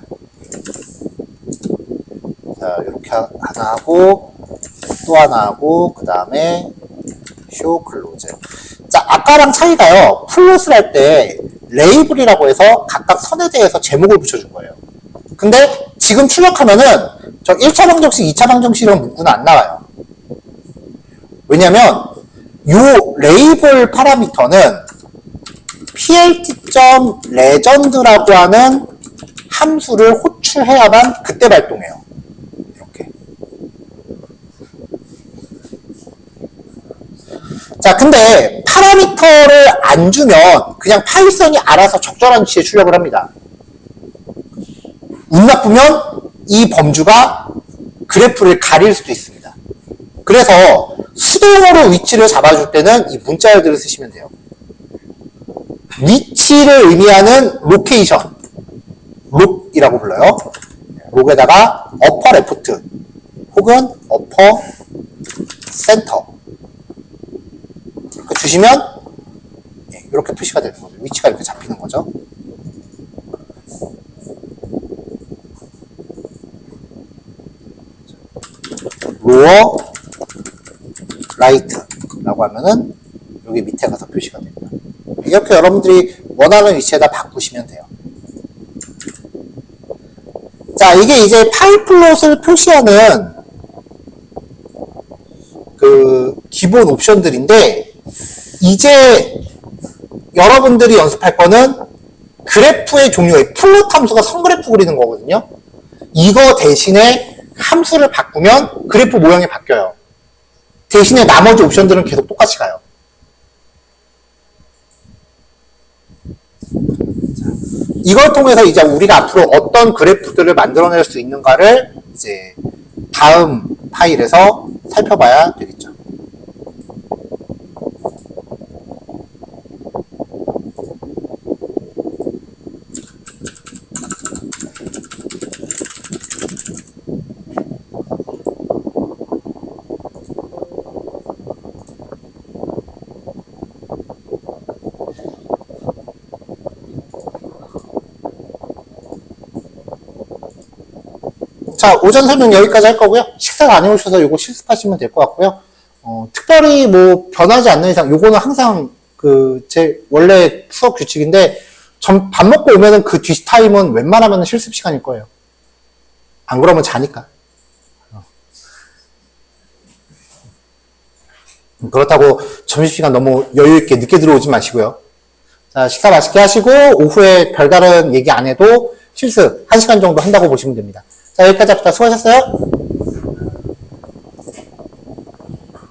자, 이렇게 하나 하고, 또 하나 하고, 그 다음에, 쇼 클로즈. 자, 아까랑 차이가요, 플롯을 할 때, 레이블이라고 해서 각각 선에 대해서 제목을 붙여준 거예요. 근데 지금 출력하면은, 저 1차 방정식, 2차 방정식이랑 문구는 안 나와요. 왜냐면, 요 레이블 파라미터는 plt.legend라고 하는 함수를 호출해야만 그때 발동해요. 이렇게. 자, 근데 파라미터를 안 주면 그냥 파이썬이 알아서 적절한 위치에 출력을 합니다. 운 나쁘면 이 범주가 그래프를 가릴 수도 있습니다. 그래서 수동으로 위치를 잡아줄 때는 이 문자열들을 쓰시면 돼요. 위치를 의미하는 로케이션, 록이라고 불러요. 록에다가 어퍼 레프트 혹은 어퍼 센터 이렇게 주시면 이렇게 표시가 되는 거죠. 위치가 이렇게 잡히는 거죠. 로어 라이트라고 하면은 여기 밑에 가서 표시가 됩니다. 이렇게 여러분들이 원하는 위치에다 바꾸시면 돼요. 자, 이게 이제 파이플롯을 표시하는 그 기본 옵션들인데, 이제 여러분들이 연습할 거는 그래프의 종류의 플롯 함수가 선그래프 그리는 거거든요. 이거 대신에 함수를 바꾸면 그래프 모양이 바뀌어요. 대신에 나머지 옵션들은 계속 똑같이 가요. 이걸 통해서 이제 우리가 앞으로 어떤 그래프들을 만들어낼 수 있는가를 이제 다음 파일에서 살펴봐야 되겠죠. 자, 오전 설명 여기까지 할 거고요. 식사 다녀오셔서 요거 실습하시면 될 것 같고요. 특별히 뭐 변하지 않는 이상 요거는 항상 그 제 원래 수업 규칙인데 밥 먹고 오면은 그 뒤 타임은 웬만하면 실습 시간일 거예요. 안 그러면 자니까. 그렇다고 점심시간 너무 여유있게 늦게 들어오지 마시고요. 자, 식사 맛있게 하시고 오후에 별다른 얘기 안 해도 실습 1시간 정도 한다고 보시면 됩니다. 자, 여기까지 합시다. 수고하셨어요.